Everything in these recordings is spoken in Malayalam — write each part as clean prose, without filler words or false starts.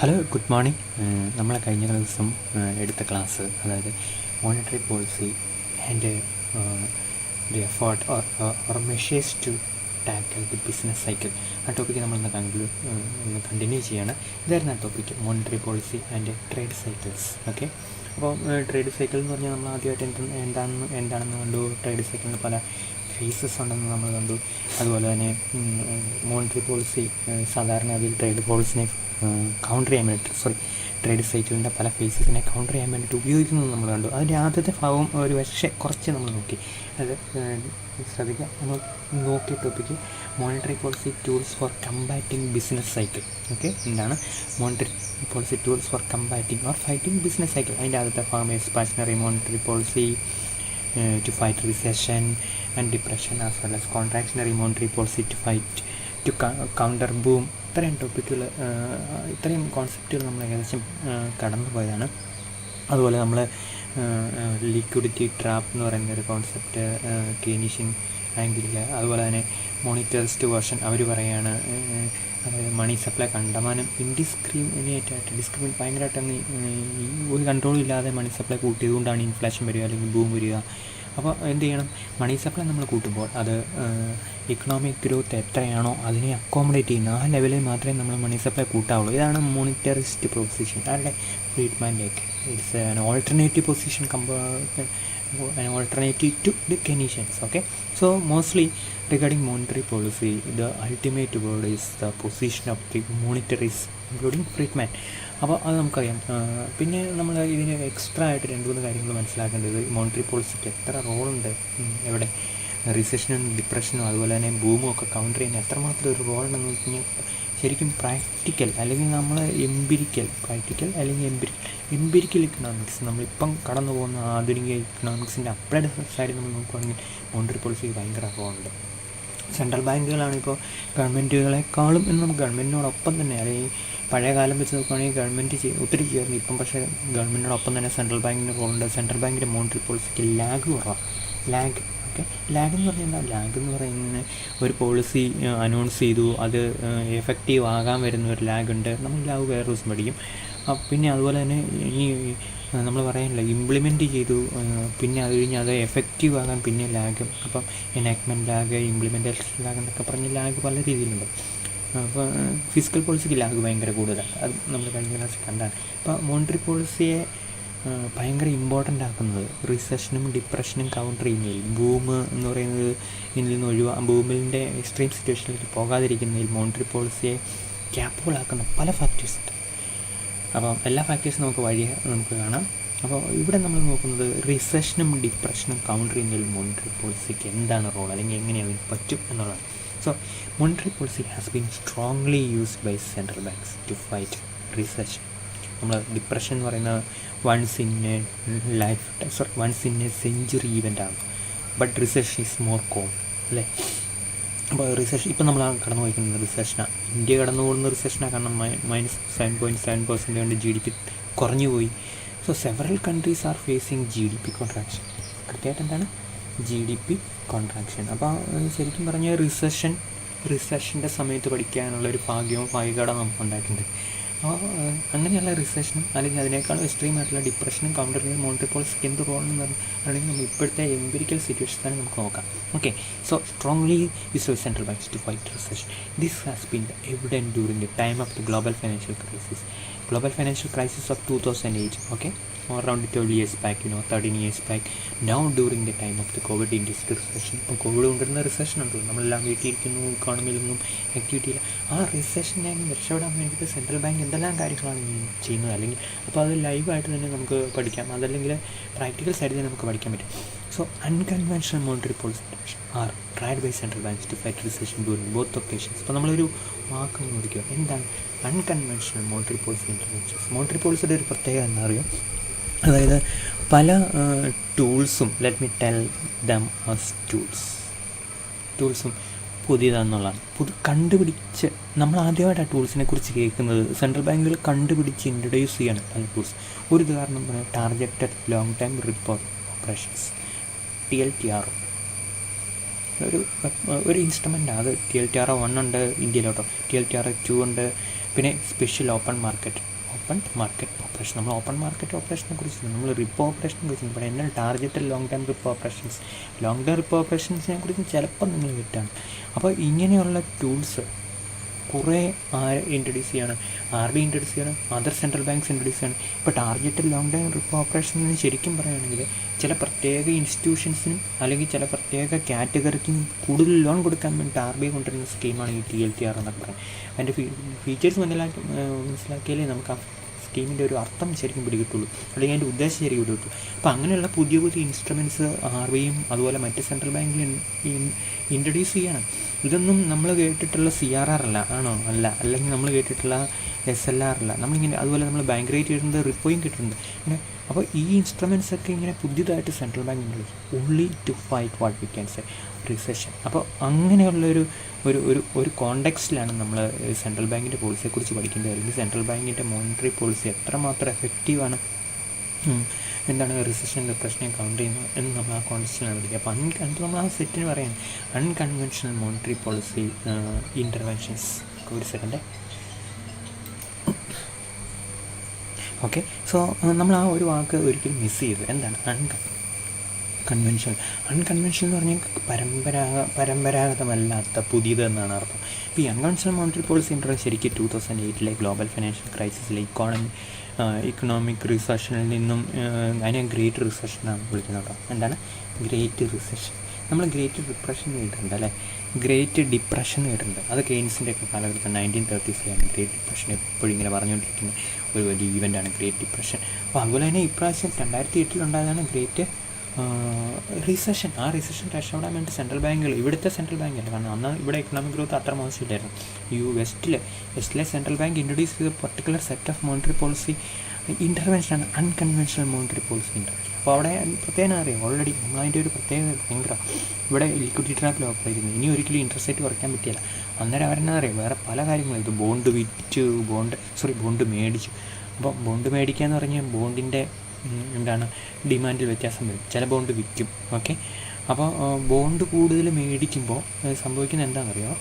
Hello, good morning. നമ്മളെ കഴിഞ്ഞ ദിവസം എടുത്ത ക്ലാസ്, അതായത് monetary policy and the effort or measures to tackle the business cycle, ആ ടോപ്പിക്ക് നമ്മളിന്ന് കണ്ടിന്യൂ ചെയ്യാണ്. ഇതായിരുന്നു ആ topic, monetary policy and trade cycles. Okay, അപ്പോൾ ട്രേഡ് സൈക്കിൾ എന്ന് പറഞ്ഞാൽ നമ്മൾ ആദ്യമായിട്ട് എന്താണെന്ന് കണ്ടു. ട്രേഡ് സൈക്കിളിന് പല ഫേസസ് ഉണ്ടെന്ന് നമ്മൾ കണ്ടു. അതുപോലെ തന്നെ മോണിറ്ററി പോളിസി സാധാരണ അതിൽ ട്രേഡ് പോളിസിനെ കൗണ്ടർ ചെയ്യാൻ വേണ്ടിയിട്ട് ട്രേഡ് സൈക്കിളിൻ്റെ പല ഫേസസിനെ കൗണ്ടർ ചെയ്യാൻ വേണ്ടിയിട്ട് ഉപയോഗിക്കുന്നത് നമ്മൾ കണ്ടു. അതിൻ്റെ ആദ്യത്തെ ഭാഗം ഒരു പക്ഷേ കുറച്ച് നമ്മൾ നോക്കി. അത് ശ്രദ്ധിക്കുക, നമ്മൾ നോക്കിയ topic monetary policy tools for combating business cycle. Okay, എന്താണ് monetary policy tools for combating or fighting business cycle? അതിൻ്റെ ആദ്യത്തെ ഭാഗം expansionary monetary policy to fight recession and depression, as well as contractionary monetary policy to counter boom. ഇത്രയും ടോപ്പിക്കുകൾ, ഇത്രയും കോൺസെപ്റ്റുകൾ നമ്മൾ ഏകദേശം കടന്നു പോയതാണ്. അതുപോലെ നമ്മൾ ലിക്വിഡിറ്റി ട്രാപ്പ് എന്ന് പറയുന്ന ഒരു കോൺസെപ്റ്റ് കെയ്നീഷ്യൻ ആംഗിളിൽ, അതുപോലെ തന്നെ മോണിറ്ററിസ്റ്റ് വേർഷൻ അവർ പറയുകയാണ്, അതായത് മണി സപ്ലൈ കണ്ടമാനം ഡിസ്ക്രിമിനേറ്റ് ഭയങ്കരമായിട്ട് ഒരു കൺട്രോളും ഇല്ലാതെ മണി സപ്ലൈ കൂട്ടിയതുകൊണ്ടാണ് ഇൻഫ്ലേഷൻ വരിക അല്ലെങ്കിൽ ബൂം വരിക. അപ്പോൾ എന്ത് ചെയ്യണം? മണി സപ്ലൈ നമ്മൾ കൂട്ടുമ്പോൾ അത് ഇക്കണോമിക് ഗ്രോത്ത് എത്രയാണോ അതിനെ അക്കോമഡേറ്റ് ചെയ്യുന്ന ആ ലെവലിൽ മാത്രമേ നമ്മൾ മണി സപ്ലൈ കൂട്ടാവുള്ളൂ. ഇതാണ് മോണിറ്ററിസ്റ്റ് പൊസിഷൻ. ആരുടെ? ഫ്രീഡ്മാനിലേക്ക്. It's an alternative position an alternative to the Keynesians. Okay, so mostly regarding monetary policy, the ultimate word is the position of the monetaries, including Friedman. അപ്പോൾ അത് നമുക്കറിയാം. പിന്നെ നമ്മൾ ഇതിന് എക്സ്ട്രാ ആയിട്ട് 2-3 കാര്യങ്ങൾ മനസ്സിലാക്കേണ്ടത്, മോണിറ്ററി പോളിസിക്ക് എത്ര റോളുണ്ട്, എവിടെ റിസെഷനും ഡിപ്രഷനും അതുപോലെ തന്നെ ബൂമും ഒക്കെ കൗണ്ടർ ചെയ്യുന്ന എത്രമാത്രം ഒരു റോളുണ്ടെന്ന് വെച്ച് കഴിഞ്ഞാൽ ശരിക്കും പ്രാക്ടിക്കൽ അല്ലെങ്കിൽ നമ്മൾ പ്രാക്ടിക്കൽ അല്ലെങ്കിൽ എംപിരിക്കൽ ഇക്കണോമിക്സ്, നമ്മളിപ്പം കടന്നു പോകുന്ന ആധുനിക ഇക്കണോമിക്സിൻ്റെ അപ്ലൈഡ് സൈഡിൽ നമ്മൾ നോക്കുകയാണെങ്കിൽ മോണിറ്ററി പോളിസിക്ക് ഭയങ്കര റോളുണ്ട്. സെൻട്രൽ ബാങ്കുകളാണ് ഇപ്പോൾ ഗവൺമെൻറ്റുകളെക്കാളും എന്ന് നമുക്ക് ഗവൺമെൻറ്റിനോടൊപ്പം തന്നെ, അല്ലെങ്കിൽ പഴയ കാലം വെച്ച് നോക്കുകയാണെങ്കിൽ ഗവൺമെൻറ് ഒത്തിരി ചെയ്യുമായിരുന്നു. ഇപ്പം പക്ഷേ ഗവൺമെൻറ്റിനോടൊപ്പം തന്നെ സെൻട്രൽ ബാങ്കിൻ്റെ റോളുണ്ട്. സെൻട്രൽ ബാങ്കിൻ്റെ മോണിറ്ററി പോളിസിക്ക് ലാഗ് കുറവാണ്. ലാഗ് എന്ന് പറഞ്ഞാൽ ലാഗ് എന്ന് പറയുന്നത് ഒരു പോളിസി അനൗൺസ് ചെയ്തു, അത് എഫക്റ്റീവ് ആകാൻ വരുന്ന ഒരു ലാഗ് ഉണ്ട്. നമ്മൾ ലാഗ് വേറെ ദിവസം പഠിക്കും. പിന്നെ അതുപോലെ തന്നെ ഇനി നമ്മൾ പറയാനില്ല, ഇംപ്ലിമെൻറ്റ് ചെയ്തു, പിന്നെ അത് കഴിഞ്ഞ് അത് എഫക്റ്റീവ് ആകാൻ പിന്നെ ലാഗ്. അപ്പം എനാക്ട്മെൻറ്റ് ലാഗ്, ഇംപ്ലിമെൻറ്റേഷൻ ലാഗ് എന്നൊക്കെ പറഞ്ഞ് ലാഗ് പല രീതിയിലുണ്ട്. അപ്പോൾ ഫിസിക്കൽ പോളിസിക്ക് ലാഗ് ഭയങ്കര കൂടുതലാണ്. അത് നമ്മൾ കഴിഞ്ഞ ക്ലാസ്സിൽ കണ്ടാണ്. അപ്പോൾ മോണിറ്ററി പോളിസിയെ ഭയങ്കര ഇമ്പോർട്ടൻ്റ് ആക്കുന്നത് റിസെഷനും ഡിപ്രഷനും കൗണ്ടർ ചെയ്യുന്നതിൽ, ബൂം എന്ന് പറയുന്നത് ഇതിൽ നിന്ന് ബൂമിൻ്റെ എക്സ്ട്രീം സിറ്റുവേഷനിലേക്ക് പോകാതിരിക്കുന്നതിൽ മോണിറ്ററി പോളിസിയെ ക്യാപ്പബിൾ ആക്കുന്ന പല ഫാക്ടേഴ്സ് ഉണ്ട്. അപ്പം എല്ലാ ഫാക്ടേഴ്സും നമുക്ക് കാണാം. അപ്പോൾ ഇവിടെ നമ്മൾ നോക്കുന്നത് റിസെഷനും ഡിപ്രഷനും കൗണ്ടർ ചെയ്യുന്നതിൽ മോണിറ്ററി പോളിസിക്ക് എന്താണ് റോൾ, അല്ലെങ്കിൽ എങ്ങനെ അതിന് പറ്റും എന്നുള്ളതാണ്. So monetary policy has been strongly used by central banks to fight recession. നമ്മൾ ഡിപ്രഷൻ എന്ന് പറയുന്ന വൺസ് ഇൻ എ സെഞ്ചുറി ഇവൻ്റാണ്. But recession is more common, അല്ലേ? അപ്പോൾ റിസെഷൻ ഇപ്പം നമ്മൾ കടന്നു പോയിരിക്കുന്നത് റിസെഷനാണ്. ഇന്ത്യ കടന്നു പോകുന്ന റിസെഷനാണ്. കാരണം -7.7% കൊണ്ട് GDP കുറഞ്ഞു പോയി. So several countries are facing GDP contraction. കൃത്യമായിട്ട് എന്താണ് GDP കോൺട്രാക്ഷൻ? അപ്പോൾ ശരിക്കും പറഞ്ഞാൽ റിസെഷൻ്റെ സമയത്ത് പഠിക്കാനുള്ളൊരു ഭാഗ്യകടം നമുക്ക് ഉണ്ടായിട്ടുണ്ട്. അപ്പോൾ അങ്ങനെയുള്ള റിസെഷനും അല്ലെങ്കിൽ അതിനേക്കാളും എക്സ്ട്രീമായിട്ടുള്ള ഡിപ്രഷനും കൗണ്ടർ ചെയ്യുന്ന മോണിറ്ററി പോളിസിക്ക് എന്ത് റോളെന്ന് പറഞ്ഞിട്ടുണ്ടെങ്കിൽ നമ്മൾ ഇപ്പോഴത്തെ എംപിരിക്കൽ സിറ്റുവേഷൻ തന്നെ നമുക്ക് നോക്കാം. Okay, so strongly used by central banks to fight recession. This has been evident during the time of the global financial crisis of 2008. Okay, or around 12 years back, 13 years back. Now during the time of the COVID-induced recession, ഇപ്പോൾ കോവിഡ് കൊണ്ടുവരുന്ന റിസെഷൻ ഉണ്ടല്ലോ, നമ്മളെല്ലാം വീട്ടിലിരിക്കുന്നു, ഇക്കോണമിയിലൊന്നും ആക്ടിവിറ്റി ഇല്ല. ആ റിസെഷനെ രക്ഷപ്പെടാൻ വേണ്ടിയിട്ട് സെൻട്രൽ ബാങ്ക് എന്തെല്ലാം കാര്യങ്ങളാണ് ചെയ്യുന്നത്, അല്ലെങ്കിൽ അപ്പോൾ അത് ലൈവായിട്ട് തന്നെ നമുക്ക് പഠിക്കാം, അതല്ലെങ്കിൽ പ്രാക്ടിക്കൽ സൈഡിൽ തന്നെ നമുക്ക് പഠിക്കാൻ പറ്റും. So unconventional monetary policy are tried by central banks to fight recession during both occasions. അപ്പോൾ നമ്മളൊരു വാക്ക് നോക്കുക, എന്താണ് unconventional monetary policy interventions? Monetary പോളിസിയുടെ ഒരു പ്രത്യേകത എന്താ അറിയാം? അതായത് പല ടൂൾസും, let me tell them as ടൂൾസും പുതിയതാണെന്നുള്ളതാണ്. കണ്ടുപിടിച്ച് നമ്മൾ ആദ്യമായിട്ട് ആ ടൂൾസിനെ കുറിച്ച് കേൾക്കുന്നത് സെൻട്രൽ ബാങ്കുകൾ കണ്ടുപിടിച്ച് ഇൻട്രൊഡ്യൂസ് ചെയ്യാണ് പല ടൂൾസ്. ഒരു ഉദാഹരണം പറഞ്ഞാൽ targeted long time report operations, TLTRO. ഒരു ഇൻസ്ട്രുമെൻ്റാണ് അത്. TLTRO 1 ഉണ്ട് ഇന്ത്യയിലോട്ടോ, TLTRO 2 ഉണ്ട്, പിന്നെ special open market open market operation. നമ്മൾ ഓപ്പൺ മാർക്കറ്റ് ഓപ്പറേഷനെ കുറിച്ച്, നമ്മൾ റിപ്പോ ഓപ്പറേഷനെ കുറിച്ച് ഇപ്പോൾ എന്നാൽ targeted long time repo operations, long time repo ഓപ്പറേഷൻസിനെ കുറിച്ച് ചിലപ്പോൾ നിങ്ങൾ കിട്ടാണ്. അപ്പോൾ ഇങ്ങനെയുള്ള ടൂൾസ് കുറേ ഇൻട്രൊഡ്യൂസ് ചെയ്യണം, RBI ഇൻട്രൊഡ്യൂസ് ചെയ്യണം, അതർ സെൻട്രൽ ബാങ്ക്സ് ഇൻട്രൊഡ്യൂസ് ചെയ്യണം. ഇപ്പോൾ targeted long time repo operation എന്ന് ശരിക്കും പറയുകയാണെങ്കിൽ ചില പ്രത്യേക ഇൻസ്റ്റിറ്റ്യൂഷൻസിനും അല്ലെങ്കിൽ ചില പ്രത്യേക കാറ്റഗറിക്കും കൂടുതൽ ലോൺ കൊടുക്കാൻ വേണ്ടി RBI കൊണ്ടുവരുന്ന സ്കീമാണ് ഈ TLTR എന്നൊക്കെ പറയും. അതിൻ്റെ ഫീച്ചേഴ്സ് മനസ്സിലാക്കിയാലേ നമുക്ക് ആ സ്കീമിൻ്റെ ഒരു അർത്ഥം ശരിക്കും പിടികിട്ടുള്ളൂ, അല്ലെങ്കിൽ അതിൻ്റെ ഉദ്ദേശം ശരിക്കും പിടികിട്ടുള്ളൂ. അപ്പോൾ അങ്ങനെയുള്ള പുതിയ പുതിയ ഇൻസ്ട്രുമെൻറ്റ്സ് RBIയും അതുപോലെ മറ്റ് സെൻട്രൽ ബാങ്കിലും ഇൻട്രൊഡ്യൂസ് ചെയ്യണം. ഇതൊന്നും നമ്മൾ കേട്ടിട്ടുള്ള CRR അല്ല, ആണോ? അല്ല. അല്ലെങ്കിൽ നമ്മൾ കേട്ടിട്ടുള്ള SLR അല്ല. നമ്മളിങ്ങനെ അതുപോലെ നമ്മൾ ബാങ്ക് റേറ്റ് കിട്ടുന്നത് റിപ്പോയും കിട്ടുന്നുണ്ട് അങ്ങനെ. അപ്പോൾ ഈ ഇൻസ്ട്രുമെൻറ്റ്സ് ഒക്കെ ഇങ്ങനെ പുതിയതായിട്ട് central bank introduce only to fight what we can say recession. അപ്പോൾ അങ്ങനെയുള്ളൊരു ഒരു ഒരു ഒരു കോണ്ടെക്സ്റ്റിലാണ് നമ്മൾ സെൻട്രൽ ബാങ്കിൻ്റെ പോളിസിയെക്കുറിച്ച് പഠിക്കേണ്ടത്, അല്ലെങ്കിൽ സെൻട്രൽ ബാങ്കിൻ്റെ മോണിറ്ററി പോളിസി എത്രമാത്രം എഫക്റ്റീവാണ്, എന്താണ് റിസെഷൻ ഡിപ്രഷനെ കൗണ്ടർ ചെയ്യുന്നത് എന്ന് നമ്മൾ ആ കോണ്ടെക്സ്റ്റിലാണ് പഠിക്കുക. അപ്പോൾ നമ്മൾ ആ സെറ്റിന് പറയാം അൺകൺവെൻഷണൽ മോണിറ്ററി പോളിസി ഇൻ്റർവെൻഷൻസ്. ഒരു സെക്കൻഡ്. ഓക്കെ, സോ നമ്മൾ ആ ഒരു വാക്ക് ഒരിക്കലും മിസ് ചെയ്തു. എന്താണ് അൺകൺവെൻഷണൽ? അൺകൺവെൻഷണൽ എന്ന് പറഞ്ഞാൽ പരമ്പരാഗതമല്ലാത്ത പുതിയത് എന്നാണ് അർത്ഥം. ഇപ്പോൾ ഈ അൺകൺവെൻഷണൽ മോണിറ്ററി പോളിസി ഇൻട്രൊഡ്യൂസ് ശരിക്കും 2008 ഗ്ലോബൽ ഫൈനാൻഷ്യൽ ക്രൈസിസിലെ ഇക്കണോമിക് റിസഷനിൽ നിന്നും അതിനെ ഗ്രേറ്റ് റിസഷനാണ് വിളിക്കുന്നത്. എന്താണ് ഗ്രേറ്റ് റിസഷൻ? നമ്മൾ ഗ്രേറ്റ് ഡിപ്രഷൻ കേട്ടിട്ടുണ്ട് അല്ലേ, ഗ്രേറ്റ് ഡിപ്രഷൻ കേട്ടിട്ടുണ്ട്. അത് കെയ്ൻസിൻ്റെ ഒക്കെ കാലഘട്ടത്തിൽ 1930s ഗ്രേറ്റ് ഡിപ്രഷൻ എപ്പോഴും ഇങ്ങനെ പറഞ്ഞുകൊണ്ടിരിക്കുന്ന ഒരു വലിയ ഈവൻ്റാണ് ഗ്രേറ്റ് ഡിപ്രഷൻ. അപ്പോൾ അതുപോലെ തന്നെ ഇപ്രാവശ്യം 2008 ഉണ്ടായതാണ് ഗ്രേറ്റ് റിസഷൻ. ആ റിസഷൻ രക്ഷപ്പെടാൻ വേണ്ടി സെൻട്രൽ ബാങ്കുകൾ, ഇവിടുത്തെ സെൻട്രൽ ബാങ്കല്ല, കാരണം അന്ന് ഇവിടെ എക്കണോമിക് ഗ്രോത്ത് അത്ര മോശമില്ലായിരുന്നു. വെസ്റ്റിലെ സെൻട്രൽ ബാങ്ക് ഇൻട്രൊഡ്യൂസ് ചെയ്ത particular set of monetary policy ഇൻ്റർവെൻഷനാണ് അൺകൺവെൻഷണൽ മോണിറ്ററി പോളിസി ഇൻ്റർവെൻഷൻ. അപ്പോൾ അവിടെ പ്രത്യേകം അറിയാം, ഓൾറെഡി നമ്മളതിൻ്റെ ഒരു പ്രത്യേകത ഭയങ്കര ഇവിടെ ലിക്വിഡിറ്റി ട്രാപ്പിൽ ഓപ്പറേറ്റ് ചെയ്യുന്നത്. ഇനി ഒരിക്കലും ഇൻട്രസ്റ്റ് റേറ്റ് കുറയ്ക്കാൻ പറ്റില്ല. അന്നേരം അവരെന്നാ അറിയാം, വേറെ പല കാര്യങ്ങളും, ഇത് ബോണ്ട് മേടിച്ചു. അപ്പോൾ ബോണ്ട് മേടിക്കുക എന്ന് പറഞ്ഞാൽ ബോണ്ടിൻ്റെ ഡിമാൻഡിൽ വ്യത്യാസം വരും. ചില ബോണ്ട് വിൽക്കും. ഓക്കെ, അപ്പോൾ ബോണ്ട് കൂടുതൽ മേടിക്കുമ്പോൾ സംഭവിക്കുന്നത് എന്താണെന്നറിയാമോ,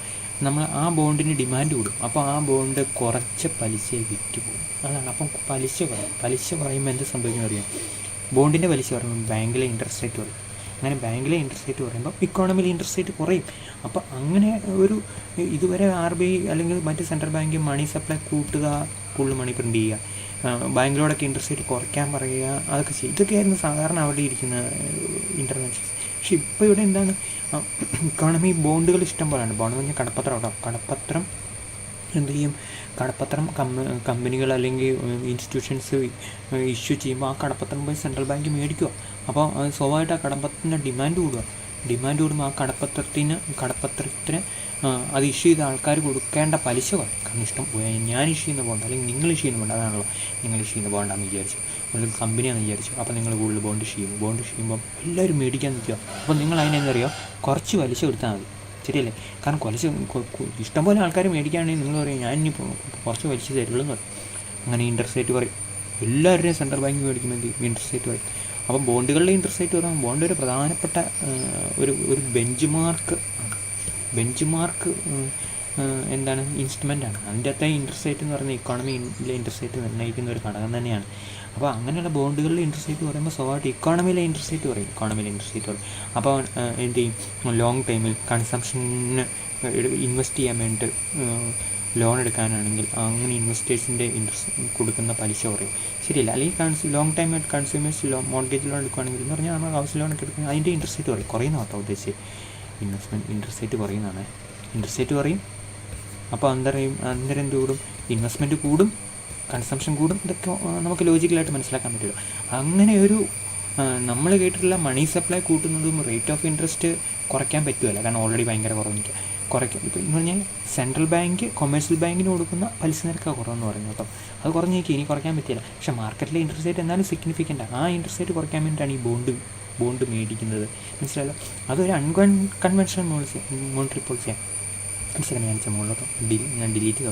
നമ്മൾ ആ ബോണ്ടിന് ഡിമാൻഡ് കൂടും. അപ്പോൾ ആ ബോണ്ട് കുറച്ച് പലിശയെ വിറ്റ് പോകും. അതാണ്. അപ്പം പലിശ കുറയുമ്പോൾ എന്ത് സംഭവിക്കുന്നത് അറിയാം, ബോണ്ടിൻ്റെ പലിശ പറയുമ്പോൾ ബാങ്കിലെ ഇൻട്രസ്റ്റ് റേറ്റ് കുറയും. അങ്ങനെ ബാങ്കിലെ ഇൻട്രസ്റ്റ് റേറ്റ് കുറയുമ്പോൾ ഇക്കോണമിയിൽ ഇൻട്രസ്റ്റ് റേറ്റ് കുറയും. അപ്പോൾ അങ്ങനെ ഒരു ഇതുവരെ RBI അല്ലെങ്കിൽ മറ്റ് സെൻട്രൽ ബാങ്ക് മണി സപ്ലൈ കൂട്ടുക, കൂടുതൽ മണി പ്രിൻ്റ് ചെയ്യുക, ബാങ്കിലോടൊക്കെ ഇൻട്രസ്റ്റ് റേറ്റ് കുറയ്ക്കാൻ പറയുക, അതൊക്കെ ചെയ്യും. ഇതൊക്കെയായിരുന്നു സാധാരണ അവിടെ ഇരിക്കുന്ന ഇൻ്റർവെൻഷൻസ്. പക്ഷേ ഇപ്പോൾ ഇവിടെ എന്താണ്, ഇക്കോണമി ബോണ്ടുകൾ ഇഷ്ടം പോലെയാണ്. ബോണ്ട് എന്ന് പറഞ്ഞാൽ കടപ്പത്രം എന്ത് ചെയ്യും, കടപ്പത്രം കമ്പനികൾ അല്ലെങ്കിൽ ഇൻസ്റ്റിറ്റ്യൂഷൻസ് ഇഷ്യൂ ചെയ്യുമ്പോൾ ആ കടപ്പത്രം പോയി സെൻട്രൽ ബാങ്ക് മേടിക്കുക. അപ്പോൾ സ്വാഭാവികമായിട്ട് ആ കടപ്പത്രത്തിൻ്റെ ഡിമാൻഡ് കൂടുമ്പോൾ ആ കടപ്പത്രത്തിന് അത് ഇഷ്യൂ ചെയ്ത ആൾക്കാർ കൊടുക്കേണ്ട പലിശ കുറയും. കാരണം ഞാൻ ഇഷ്യൂ ചെയ്യുന്ന ബോണ്ട് അല്ലെങ്കിൽ നിങ്ങൾ ഇഷ്യൂ ചെയ്യുന്ന ബോണ്ട്, അതാണല്ലോ നിങ്ങൾ ഇഷ്യൂ ചെയ്യുന്ന ബോണ്ടാണെന്ന് വിചാരിച്ചു, അല്ലെങ്കിൽ കമ്പനിയാണെന്ന് വിചാരിച്ചു. അപ്പോൾ നിങ്ങൾ കൂടുതൽ ബോണ്ട് ചെയ്യുമ്പോൾ എല്ലാവരും മേടിക്കാൻ നിൽക്കുക. അപ്പോൾ നിങ്ങൾ അതിനെന്തറിയോ, കുറച്ച് പലിശ കൊടുത്താൽ മതി, ശരിയല്ലേ? കാരണം ഇഷ്ടംപോലെ ആൾക്കാർ മേടിക്കുകയാണെങ്കിൽ നിങ്ങൾ പറയും ഞാൻ ഇനി കുറച്ച് പലിശ തരുള്ളൂ എന്ന് പറയും. അങ്ങനെ ഇൻട്രസ്റ്റ് റേറ്റ് പറയും. എല്ലാവരുടെയും സെൻട്രൽ ബാങ്ക് മേടിക്കുമ്പോൾ ഇൻട്രസ്റ്റ് റേറ്റ് പറയും. അപ്പം ബോണ്ടുകളുടെ ഇൻട്രസ്റ്റ് റേറ്റ് പറയുമ്പോൾ ബോണ്ട് ഒരു പ്രധാനപ്പെട്ട ഒരു ബെഞ്ച് മാർക്ക് എന്താണ് ഇൻസ്ട്രുമെൻ്റാണ്. അതിൻ്റെ അകത്തെ ഇൻട്രസ്റ്റ് റേറ്റ് എന്ന് പറയുന്നത് ഇക്കോണമിയിലെ ഇൻട്രസ്റ്റ് റേറ്റ് നിർണ്ണയിക്കുന്ന ഒരു ഘടകം തന്നെയാണ്. അപ്പോൾ അങ്ങനെയുള്ള ബോണ്ടുകളിലെ ഇൻട്രസ്റ്റ് റേറ്റ് പറയുമ്പോൾ സ്വാഭാവികമായിട്ട് ഇക്കോണമിയിലെ ഇൻട്രസ്റ്റ് റേറ്റ് പറയും. അപ്പോൾ എന്ത് ചെയ്യും, ലോങ് ടൈമിൽ കൺസംഷന് ഇൻവെസ്റ്റ് ചെയ്യാൻ വേണ്ടിയിട്ട് ലോൺ എടുക്കാനാണെങ്കിൽ അങ്ങനെ ഇൻവെസ്റ്റേഴ്സിൻ്റെ ഇൻട്രസ്റ്റ് കൊടുക്കുന്ന പലിശ കുറയും, ശരിയല്ല? അല്ലെങ്കിൽ long time consumers mortgage loan എടുക്കുകയാണെങ്കിൽ എന്ന് പറഞ്ഞാൽ നമ്മൾ ഹൗസ് ലോണൊക്കെ എടുക്കുന്നത് അതിൻ്റെ ഇൻട്രസ്റ്റ് റേറ്റ് കുറയുന്ന കേട്ടോ ഉദ്ദേശിച്ച്. ഇൻവെസ്റ്റ്മെൻറ്റ് ഇൻട്രസ്റ്റ് റേറ്റ് കുറയുന്നതാണ്. ഇൻട്രസ്റ്റ് റേറ്റ് കുറയും, അപ്പോൾ അന്നേരം എന്ത് കൂടും, ഇൻവെസ്റ്റ്മെൻറ്റ് കൂടും, കൺസംഷൻ കൂടും. ഇതൊക്കെ നമുക്ക് ലോജിക്കലായിട്ട് മനസ്സിലാക്കാൻ പറ്റുമല്ലോ. അങ്ങനെ ഒരു നമ്മൾ കേട്ടിട്ടുള്ള മണി സപ്ലൈ കൂട്ടുന്നതും റേറ്റ് ഓഫ് ഇൻട്രസ്റ്റ് കുറയ്ക്കാൻ പറ്റുമല്ല, കാരണം ഓൾറെഡി ഭയങ്കര കുറയ്ക്കും. ഇപ്പോൾ എന്ന് പറഞ്ഞാൽ സെൻട്രൽ ബാങ്ക് കൊമേഴ്സ്യൽ ബാങ്കിന് കൊടുക്കുന്ന പലിശ നിരക്കാണ് കുറവെന്ന് പറയുന്നത്. അപ്പം അത് കുറഞ്ഞേക്ക് ഇനി കുറയ്ക്കാൻ പറ്റില്ല. പക്ഷേ മാർക്കറ്റിലെ ഇൻട്രസ്റ്റ് റേറ്റ് എന്നാലും സിഗ്നിഫിക്കൻ്റ്. ആ ഇൻട്രസ്റ്റ് റേറ്റ് കുറയ്ക്കാൻ വേണ്ടിയിട്ടാണ് ഈ ബോണ്ട് മേടിക്കുന്നത്, മനസ്സിലായല്ലോ? അതൊരു അൺകൺവെൻഷണൽ മോണിറ്ററി പോളിസിയാണ്. മനസ്സിലായി? ഞാൻ മുകളിലൊക്കെ ഞാൻ ഡിലീറ്റ്